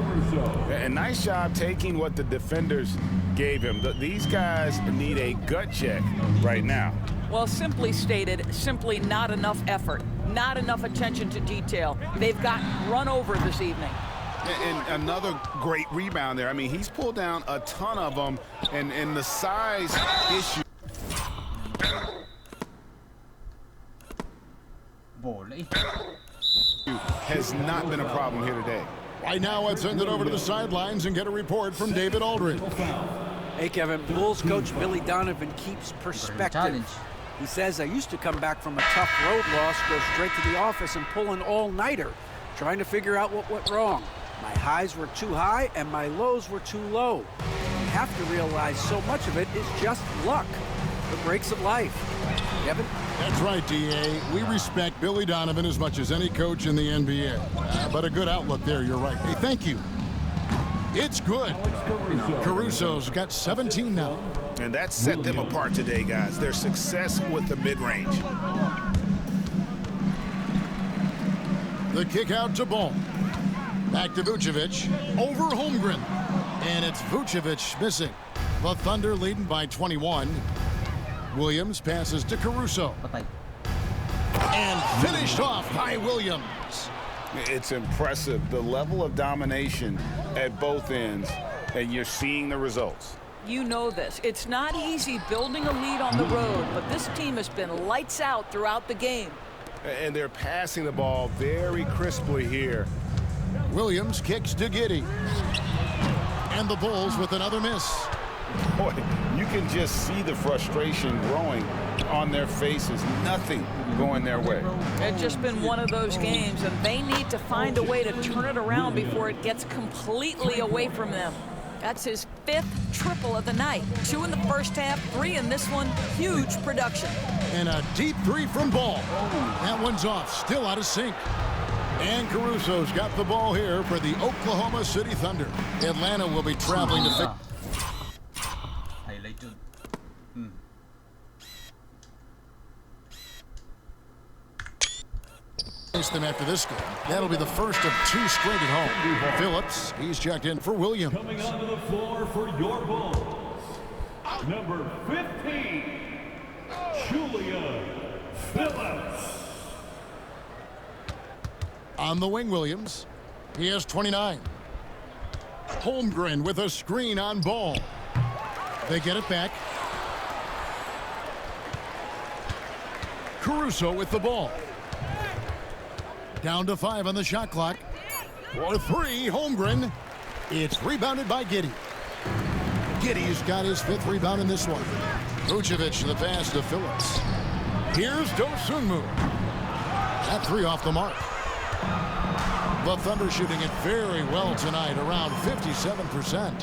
And nice job taking what the defenders gave him. These guys need a gut check right now. Well, simply stated, simply not enough effort, not enough attention to detail. They've gotten run over this evening. And another great rebound there. I mean, he's pulled down a ton of them, and the size issue. Has not been a problem here today. Right now, let's send it over to the sidelines and get a report from David Aldridge. Hey, Kevin, Bulls coach Billy Donovan keeps perspective. He says, I used to come back from a tough road loss, go straight to the office and pull an all-nighter. trying to figure out what went wrong. My highs were too high and my lows were too low. You have to realize so much of it is just luck. The breaks of life. Kevin? That's right, D.A. We respect Billy Donovan as much as any coach in the NBA. But a good outlook there, you're right. Hey, thank you. It's good. Caruso's got 17 now. And that set them apart today, guys. Their success with the mid-range. The kick out to Ball. Back to Vucevic. Over Holmgren. And it's Vucevic missing. The Thunder leading by 21. Williams passes to Caruso. And finished off by Williams. It's impressive, the level of domination at both ends, and you're seeing the results. You know this. It's not easy building a lead on the road, but this team has been lights out throughout the game. And they're passing the ball very crisply here. Williams kicks to Giddey. And the Bulls with another miss. Boy, you can just see the frustration growing on their faces. Nothing going their way. It's just been one of those games, and they need to find a way to turn it around before it gets completely away from them. That's his 5th triple of the night. 2 in the first half, 3 in this one. Huge production. And a deep 3 from Ball. That one's off, still out of sync. And Caruso's got the ball here for the Oklahoma City Thunder. Atlanta will be traveling to fix. Them after this game. That'll be the first of 2 straight at home. Phillips, he's checked in for Williams. Coming onto the floor for your Bulls, number 15, Julian Phillips. On the wing, Williams. He has 29. Holmgren with a screen on Ball. They get it back. Caruso with the ball. Down to 5 on the shot clock. For 3, Holmgren. It's rebounded by Giddey. Giddey's got his 5th rebound in this one. Vucevic the pass to Phillips. Here's Dosunmu. That 3 off the mark. The Thunder shooting it very well tonight, around 57%.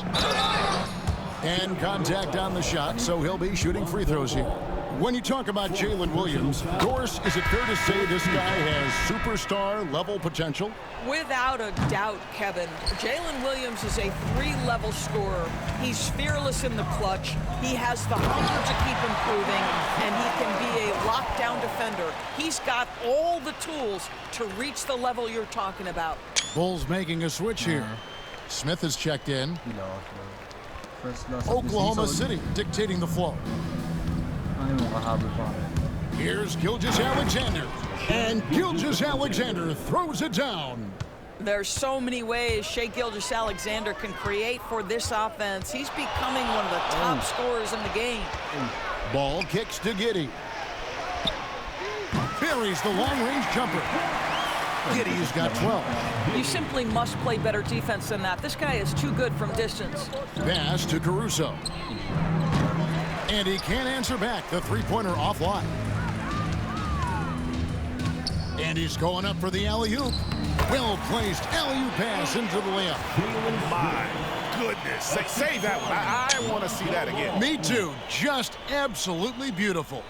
And contact on the shot, so he'll be shooting free throws here. When you talk about Jalen Williams, Doris, is it fair to say this guy has superstar-level potential? Without a doubt, Kevin. Jalen Williams is a 3-level scorer. He's fearless in the clutch. He has the hunger to keep improving, and he can be a lockdown defender. He's got all the tools to reach the level you're talking about. Bulls making a switch here. Smith is checked in. Oklahoma City dictating the flow. Here's Gilgeous-Alexander. And Gilgeous-Alexander throws it down. There's so many ways Shai Gilgeous-Alexander can create for this offense. He's becoming one of the top scorers in the game. Ball kicks to Giddey. Buries the long-range jumper. Giddey's got 12. You simply must play better defense than that. This guy is too good from distance. Pass to Caruso. And he can't answer back. The 3-pointer offline. And he's going up for the alley-oop. Well-placed alley-oop pass into the layup. My goodness. Save that one. I want to see that again. Me too. Just absolutely beautiful.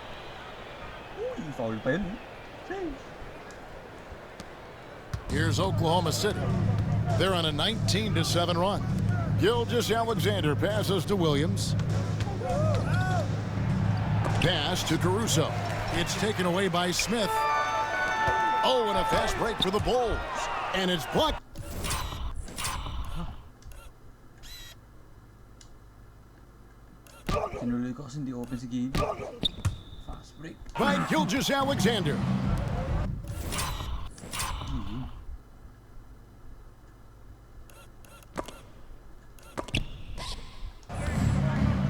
Here's Oklahoma City. They're on a 19-7 run. Gilgeous-Alexander passes to Williams. Pass to Caruso. It's taken away by Smith. Oh, and a fast break for the Bulls. And it's blocked. Fast break. By Gilgeous-Alexander.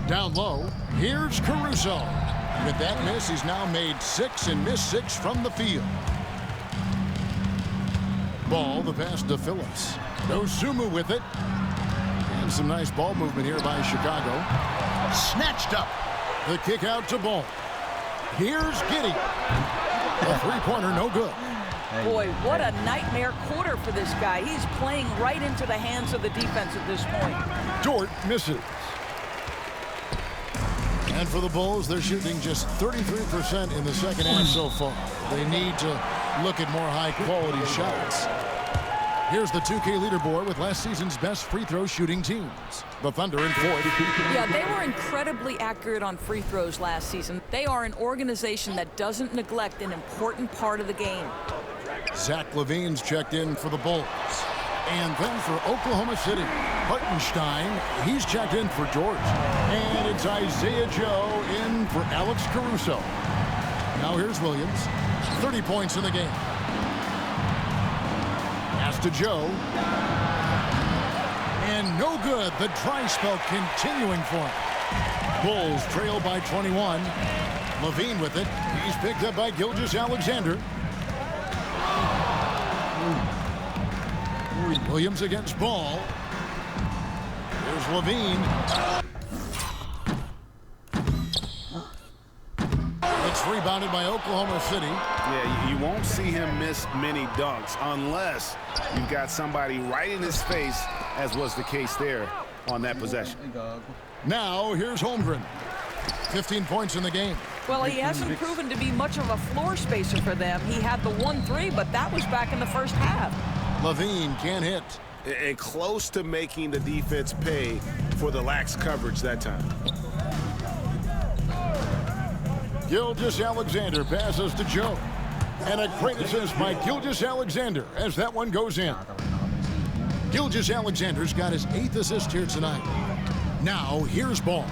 Down low, here's Caruso. With that miss, he's now made 6 and missed 6 from the field. Ball, the pass to Phillips. Dosunmu with it. And some nice ball movement here by Chicago. Snatched up. The kick out to Ball. Here's Giddey. A three-pointer, no good. Boy, what a nightmare quarter for this guy. He's playing right into the hands of the defense at this point. Dort misses. And for the Bulls, they're shooting just 33% in the second half so far. They need to look at more high-quality shots. Here's the 2K leaderboard with last season's best free throw shooting teams. The Thunder in fourth. Yeah, they were incredibly accurate on free throws last season. They are an organization that doesn't neglect an important part of the game. Zach LaVine's checked in for the Bulls. And then for Oklahoma City, Hartenstein, he's checked in for George. And it's Isaiah Joe in for Alex Caruso. Now here's Williams, 30 points in the game. Pass to Joe. And no good, the dry spell continuing for him. Bulls trail by 21. LaVine with it. He's picked up by Gilgeous-Alexander. Williams against Ball. Here's LaVine. It's rebounded by Oklahoma City. Yeah, you won't see him miss many dunks unless you've got somebody right in his face, as was the case there on that possession. Now here's Holmgren. 15 points in the game. Well, he hasn't proven to be much of a floor spacer for them. He had the 1-3, but that was back in the first half. LaVine can't hit. And close to making the defense pay for the lax coverage that time. Gilgeous-Alexander passes to Joe. And a great assist by Gilgeous-Alexander as that one goes in. Gilgeous-Alexander's got his 8th assist here tonight. Now here's Ball.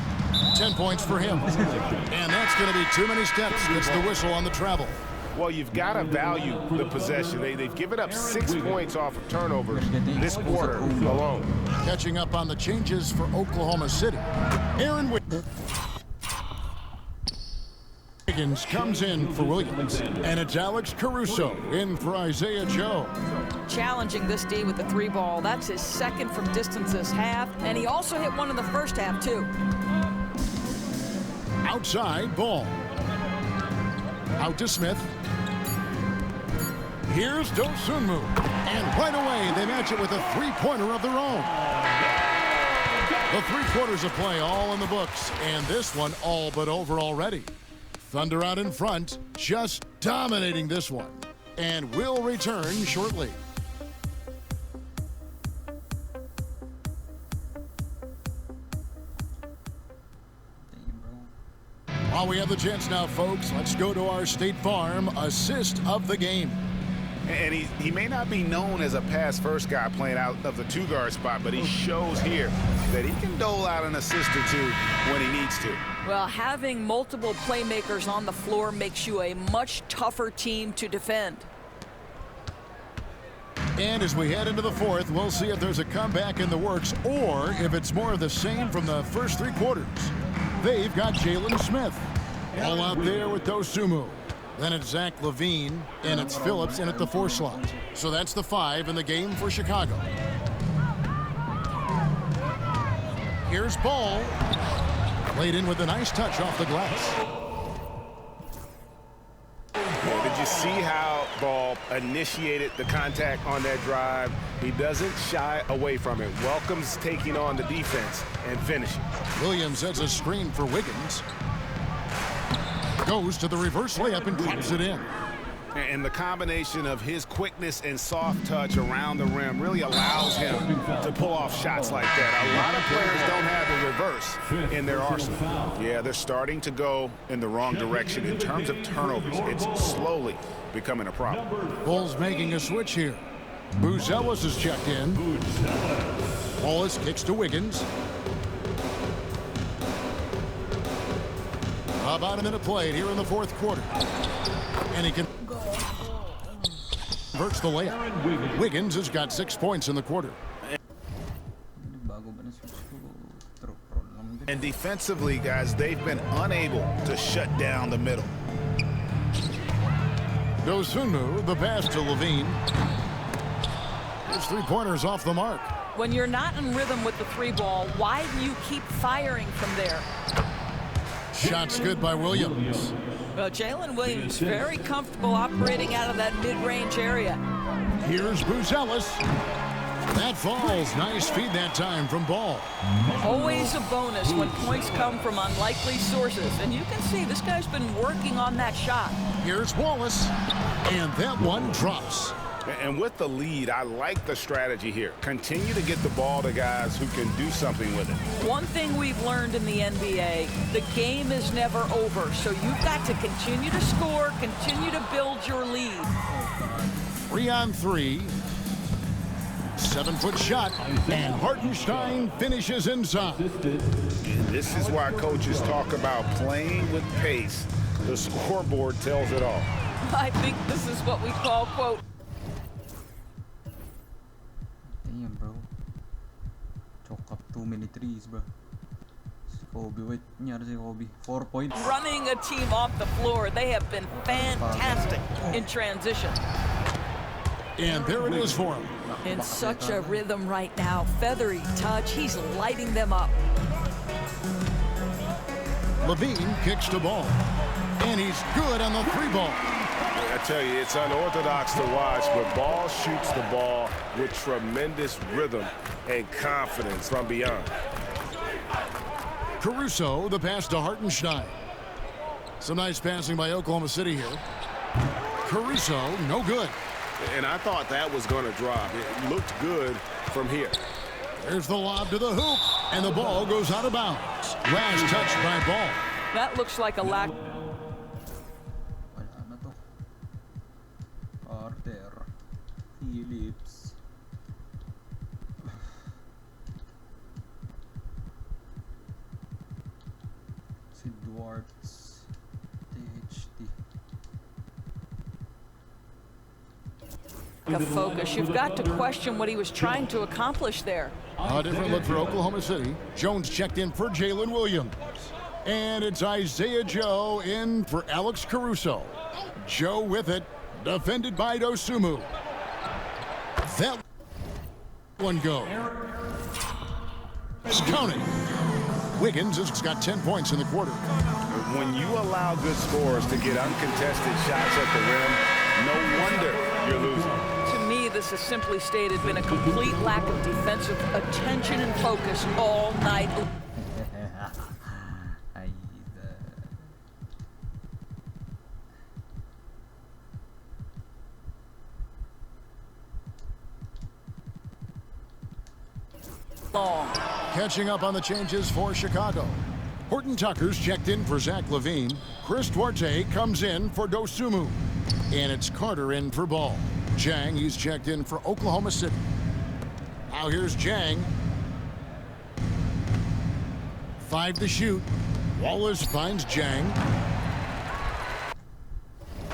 10 points for him. And that's going to be too many steps. Gets the whistle on the travel. Well, you've got to value the possession. They've given up 6 points off of turnovers this quarter alone. Catching up on the changes for Oklahoma City. Aaron Wiggins comes in for Williams. And it's Alex Caruso in for Isaiah Joe. Challenging this D with the 3 ball. That's his 2nd from distance this half. And he also hit one in the first half, too. Outside, Ball. Out to Smith. Here's Dosunmu. And right away, they match it with a 3-pointer of their own. The 3 quarters of play all in the books, and this one all but over already. Thunder out in front, just dominating this one. And will return shortly. While we have the chance now, folks, let's go to our State Farm assist of the game. And he may not be known as a pass-first guy playing out of the 2-guard spot, but he shows here that he can dole out an assist or 2 when he needs to. Well, having multiple playmakers on the floor makes you a much tougher team to defend. And as we head into the 4th, we'll see if there's a comeback in the works or if it's more of the same from the first 3 quarters. They've got Jalen Smith. All out there with Dosunmu. Then it's Zach LaVine, and it's Phillips in at the 4 slot. So that's the 5 in the game for Chicago. Here's Ball. Played in with a nice touch off the glass. Well, did you see how Ball initiated the contact on that drive? He doesn't shy away from it. Welcomes taking on the defense and finishing. Williams has a screen for Wiggins. Goes to the reverse layup and claps it in. And the combination of his quickness and soft touch around the rim really allows him to pull off shots like that. A lot of players don't have the reverse in their arsenal. Yeah, they're starting to go in the wrong direction in terms of turnovers. It's slowly becoming a problem. Bulls making a switch here. Buzelis is checked in. Wallace kicks to Wiggins. About a minute played here in the 4th quarter. And he converts the layup. Wiggins has got 6 points in the quarter. And defensively, guys, they've been unable to shut down the middle. Dosunmu, the pass to LaVine. His 3-pointers off the mark. When you're not in rhythm with the 3 ball, why do you keep firing from there? Shots good by Williams. Well, Jalen Williams very comfortable operating out of that mid-range area. Here's Buzelis. That falls. Nice feed that time from Ball. Always a bonus when points come from unlikely sources. And you can see this guy's been working on that shot. Here's Wallace. And that one drops. And with the lead, I like the strategy here. Continue to get the ball to guys who can do something with it. One thing we've learned in the NBA, the game is never over. So you've got to continue to score, continue to build your lead. 3-on-3. 7-foot shot. And Hartenstein finishes inside. And this is why coaches talk about playing with pace. The scoreboard tells it all. I think this is what we call, quote, damn, bro. Chalk up too many threes, bro. Si Kobe, wait. Nangyari si Kobe. 4 points. running a team off the floor. They have been fantastic in transition. And there it is for him. In such a rhythm right now. Feathery touch. He's lighting them up. Levine kicks the ball. And he's good on the 3-ball. I tell you, it's unorthodox to watch, but Ball shoots the ball with tremendous rhythm and confidence from beyond. Caruso, the pass to Hartenstein. Some nice passing by Oklahoma City here. Caruso, no good. And I thought that was going to drop. It looked good from here. There's the lob to the hoop, and the ball goes out of bounds. Last touch by Ball. That looks like a lack. Wala na to. Carter. Phillips. Si Duartz. THT. The focus. You've got to question what he was trying to accomplish there. A different look for Oklahoma City. Jones checked in for Jalen Williams. And it's Isaiah Joe in for Alex Caruso. Joe with it, defended by Dosumu. That one goes. Counting. Wiggins has got 10 points in the quarter. When you allow good scorers to get uncontested shots at the rim, no wonder you're losing. To me, this has simply stated been a complete lack of defensive attention and focus all night. Long. Catching up on the changes for Chicago. Horton Tucker's checked in for Zach LaVine. Chris Duarte comes in for Dosumu. And it's Carter in for Ball. Jang, he's checked in for Oklahoma City. Now here's Jang. 5 to shoot. Wallace finds Jang.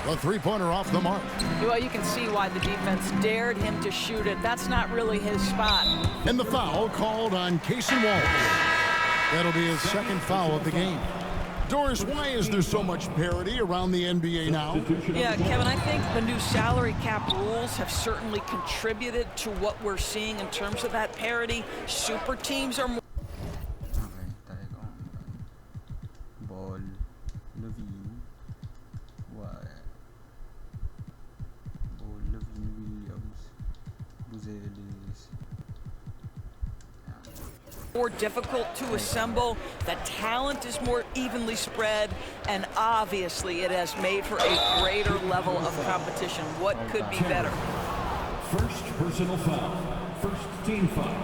The 3-pointer off the mark. Well, you can see why the defense dared him to shoot it. That's not really his spot. And the foul called on Cason Wallace. That'll be his second foul of the game. Doris, why is there so much parity around the NBA now? Yeah, Kevin, I think the new salary cap rules have certainly contributed to what we're seeing in terms of that parity. Super teams are more. Okay, tayo ko. Ball. Levine. Why? Ball. Levine. Williams. Buzelis. More difficult to assemble. The talent is more evenly spread, and obviously it has made for a greater level of competition. What could be better? First personal foul. First team foul.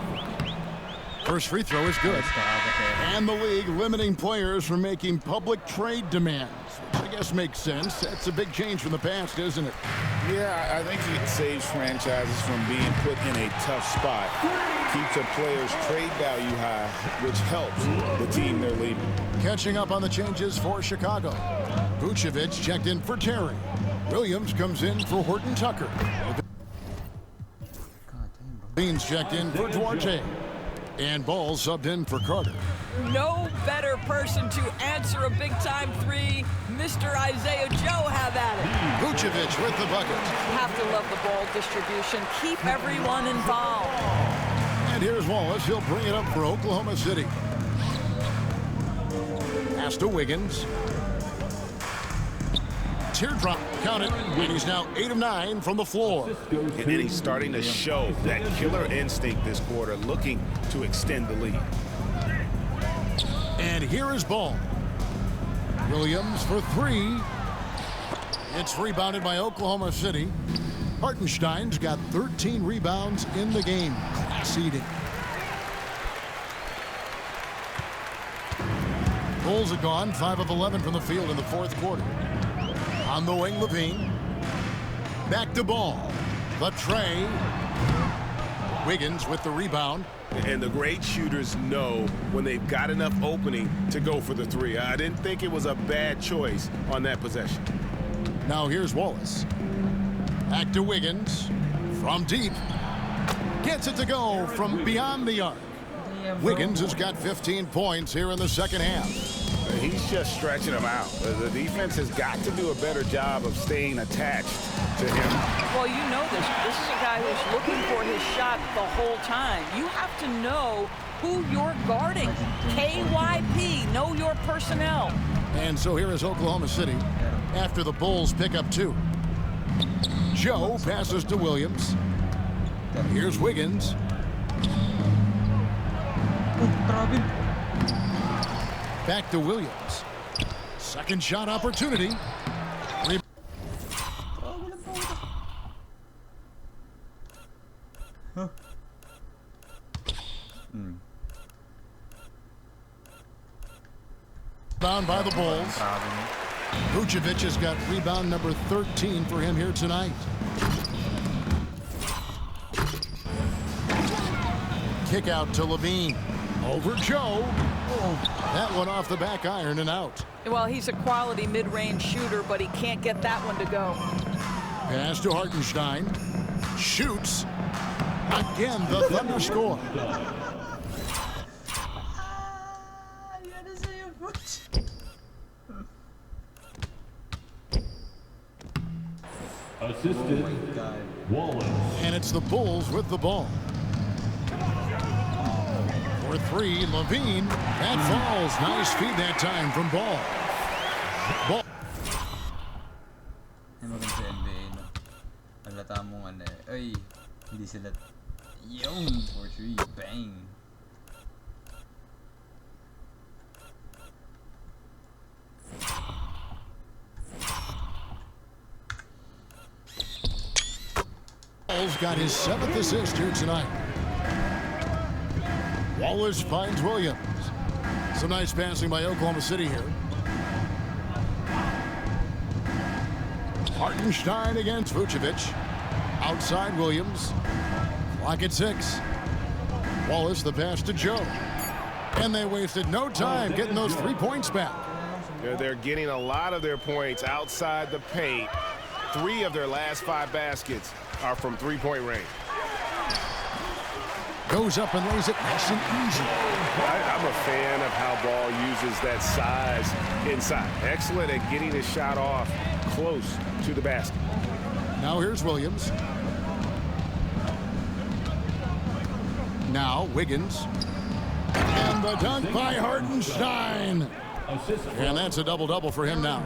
First free throw is good. And the league limiting players from making public trade demands, which I guess makes sense. That's a big change from the past, isn't it? Yeah, I think it saves franchises from being put in a tough spot. Keeps a player's trade value high, which helps the team they're leaving. Catching up on the changes for Chicago. Vucevic checked in for Terry. Williams comes in for Horton Tucker. Beans checked in for Duarte. And Ball subbed in for Carter. No better person to answer a big-time three. Mr. Isaiah Joe, have at it. Vucevic with the bucket. Have to love the ball distribution. Keep everyone involved. And here's Wallace. He'll bring it up for Oklahoma City. Pass to Wiggins. teardrop. Count it. And he's now 8 of 9 from the floor. And he's starting to show that killer instinct this quarter, looking to extend the lead. And here is ball. Williams for 3. It's rebounded by Oklahoma City. Hartenstein's got 13 rebounds in the game. Class eating. Bulls are gone 5 of 11 from the field in the fourth quarter. On the wing, Levine. Back to ball. The tray. Wiggins with the rebound. And the great shooters know when they've got enough opening to go for the 3. I didn't think it was a bad choice on that possession. Now here's Wallace. Back to Wiggins. From deep. Gets it to go from beyond the arc. Wiggins has got 15 points here in the second half. He's just stretching them out. The defense has got to do a better job of staying attached to him. Well, you know this. This is a guy who's looking for his shot the whole time. You have to know who you're guarding. KYP, know your personnel. And so here is Oklahoma City after the Bulls pick up 2. Joe passes to Williams. Here's Wiggins. Back to Williams. Second shot opportunity. Bound by the Bulls. Vucevic has got rebound number 13 for him here tonight. Kick out to Levine. Over Joe. That one off the back iron and out. Well, he's a quality mid-range shooter, but he can't get that one to go. Pass to Hartenstein. Shoots. Again, the Thunder score. Assisted Wallace. And it's the Bulls with the ball. For 3, Levine. That falls. Nice feed that time from Ball. Ball. Maganda sa NBA, no? Halata mong ano eh. Ay, hindi sila... Yun! For 3. Bang! Ball's got his 7th assist here tonight. Wallace finds Williams. Some nice passing by Oklahoma City here. Hartenstein against Vucevic. Outside Williams. Clock at 6. Wallace the pass to Joe. And they wasted no time getting those 3 points back. They're getting a lot of their points outside the paint. 3 of their last 5 baskets are from 3-point range. Goes up and lays it nice and easy. I'm a fan of how Ball uses that size inside. Excellent at getting his shot off close to the basket. Now here's Williams. Now Wiggins. And the dunk by Hartenstein. And that's a double-double for him now.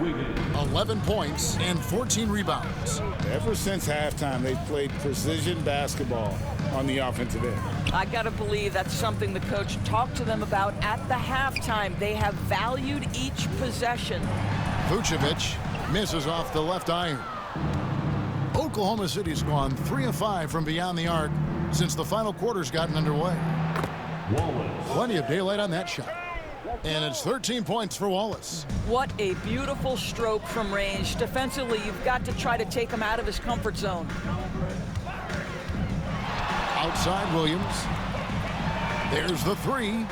11 points and 14 rebounds. Ever since halftime, they've played precision basketball on the offensive end. I got to believe that's something the coach talked to them about at the halftime. They have valued each possession. Vucevic misses off the left iron. Oklahoma City's gone 3 of 5 from beyond the arc since the final quarter's gotten underway. Wallace. Plenty of daylight on that shot. And it's 13 points for Wallace. What a beautiful stroke from range. Defensively, you've got to try to take him out of his comfort zone. Outside Williams. There's the 3.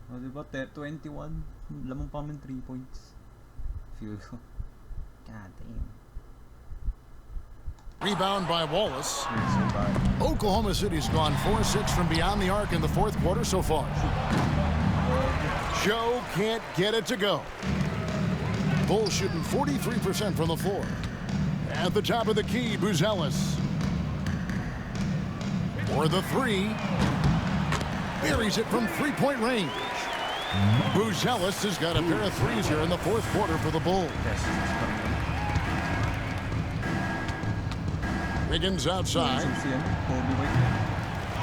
Oh, diba? 21. Lamang pa naman 3 points. Feel ko. God damn. Rebound by Wallace. Oklahoma City's gone 4-6 from beyond the arc in the fourth quarter so far. Joe can't get it to go. Bulls shooting 43% from the floor. At the top of the key, Buzelis. For the 3. buries it from three-point range. Buzelis has got a pair of threes here in the fourth quarter for the Bulls. Wiggins outside.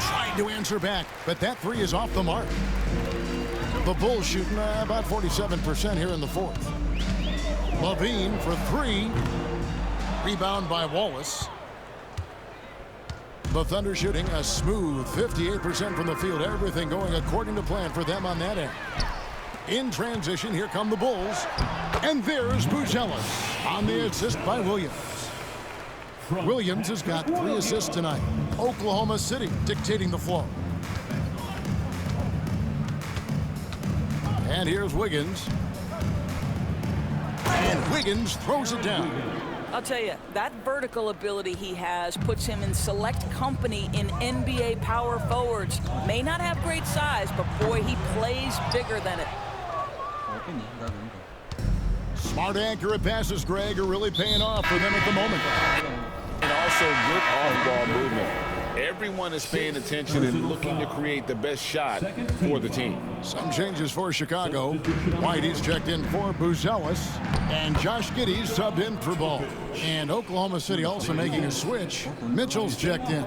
Trying to answer back, but that three is off the mark. The Bulls shooting about 47% here in the fourth. Levine for three. Rebound by Wallace. The Thunder shooting a smooth 58% from the field. Everything going according to plan for them on that end. In transition, here come the Bulls. And there's Buzelis on the assist by Williams. Williams has got 3 assists tonight. Oklahoma City dictating the flow. And here's Wiggins. And Wiggins throws it down. I'll tell you, that vertical ability he has puts him in select company in NBA power forwards. May not have great size, but boy, he plays bigger than it. Smart, accurate passes, Greg, are really paying off for them at the moment. And also good off-ball movement. Everyone is paying attention and looking to create the best shot for the team. Some changes for Chicago. Whitey's checked in for Buzelis. And Josh Giddey's subbed in for Ball. And Oklahoma City also making a switch. Mitchell's checked in.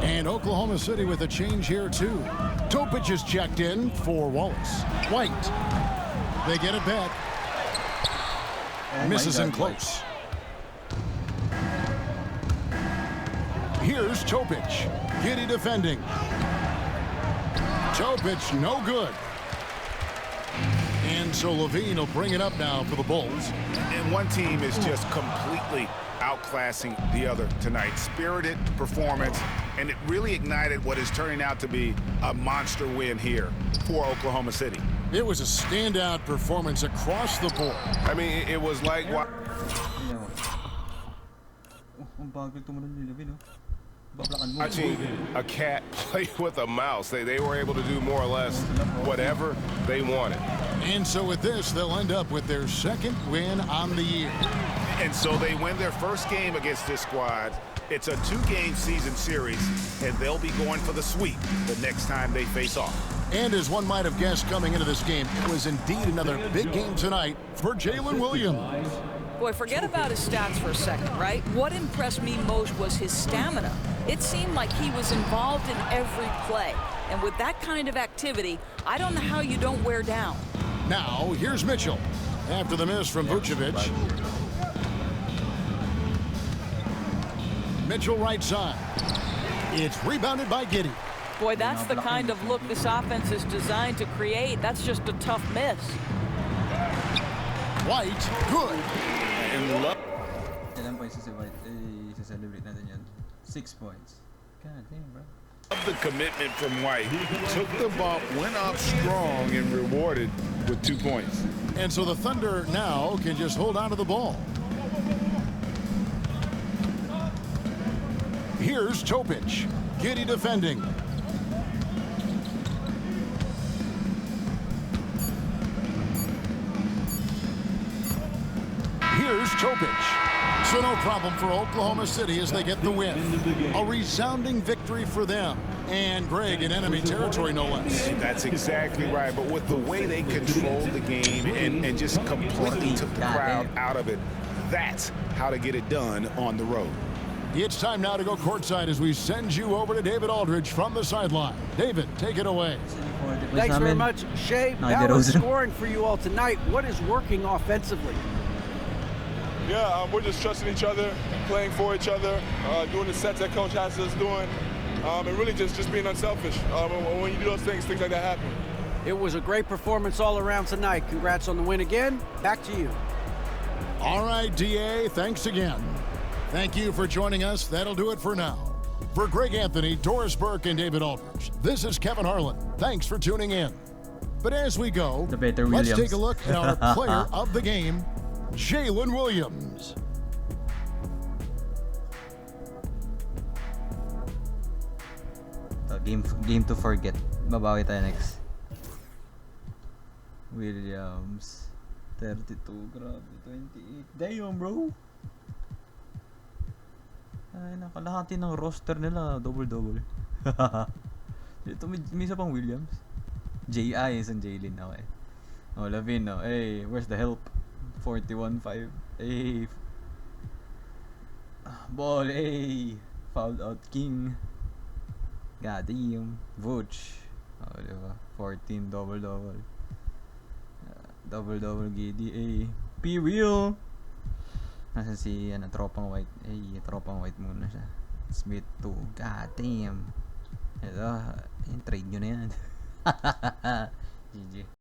And Oklahoma City with a change here, too. Topic is checked in for Wallace. White. They get it back. Misses him close. Here's Topic. Giddey defending. Topic no good. And so Levine will bring it up now for the Bulls. And one team is just completely outclassing the other tonight. Spirited performance, and it really ignited what is turning out to be a monster win here for Oklahoma City. It was a standout performance across the board. I mean, it was like watching a cat play with a mouse. They were able to do more or less whatever they wanted. And so with this, they'll end up with their second win on the year. And so they win their first game against this squad. It's a 2-game season series, and they'll be going for the sweep the next time they face off. And as one might have guessed coming into this game, it was indeed another big game tonight for Jalen Williams. Boy, forget about his stats for a second, right? What impressed me most was his stamina. It seemed like he was involved in every play. And with that kind of activity, I don't know how you don't wear down. Now, here's Mitchell. After the miss from Vucevic. Mitchell right side. It's rebounded by Giddey. Boy, that's the kind of look this offense is designed to create. That's just a tough miss. White, good. And look. 6 points. God damn, bro. Of the commitment from White. Took the bump, went up strong, and rewarded with 2 points. And so the Thunder now can just hold on to the ball. Here's Topic. Giddey defending. Here's Topic. So no problem for Oklahoma City as they get the win. A resounding victory for them. And Greg in enemy territory, no less. That's exactly right. But with the way they controlled the game and just completely took the crowd out of it, that's how to get it done on the road. It's time now to go courtside as we send you over to David Aldridge from the sideline. David, take it away. Thanks very much, Shea. Balanced scoring for you all tonight. What is working offensively? Yeah, we're just trusting each other, playing for each other, doing the sets that Coach has us doing, and really just being unselfish. When you do those things like that happen. It was a great performance all around tonight. Congrats on the win again. Back to you. All right, DA, thanks again. Thank you for joining us. That'll do it for now. For Greg Anthony, Doris Burke, and David Aldridge, this is Kevin Harlan. Thanks for tuning in. But as we go, let's take a look at our player of the game, Jalen Williams. Game to forget. Babawi tayo next. Williams. 32, grabe. 28. Damn, bro. Ay, nakalahati ng roster nila. Double-double. Ito may isa pang Williams. J.I. isang Jalen ako eh. Oh, Lavin, no. Hey, where's the help? 41-5. Hey. Ball, hey. Fouled out King. God damn. Vooch. Oh, diba? 14, double-double. Double-double GDA. P-Wheel. Nasa si, tropang white. Hey, tropang white muna siya. Smith 2. God damn. Ito, yung trade nyo na yan. GG.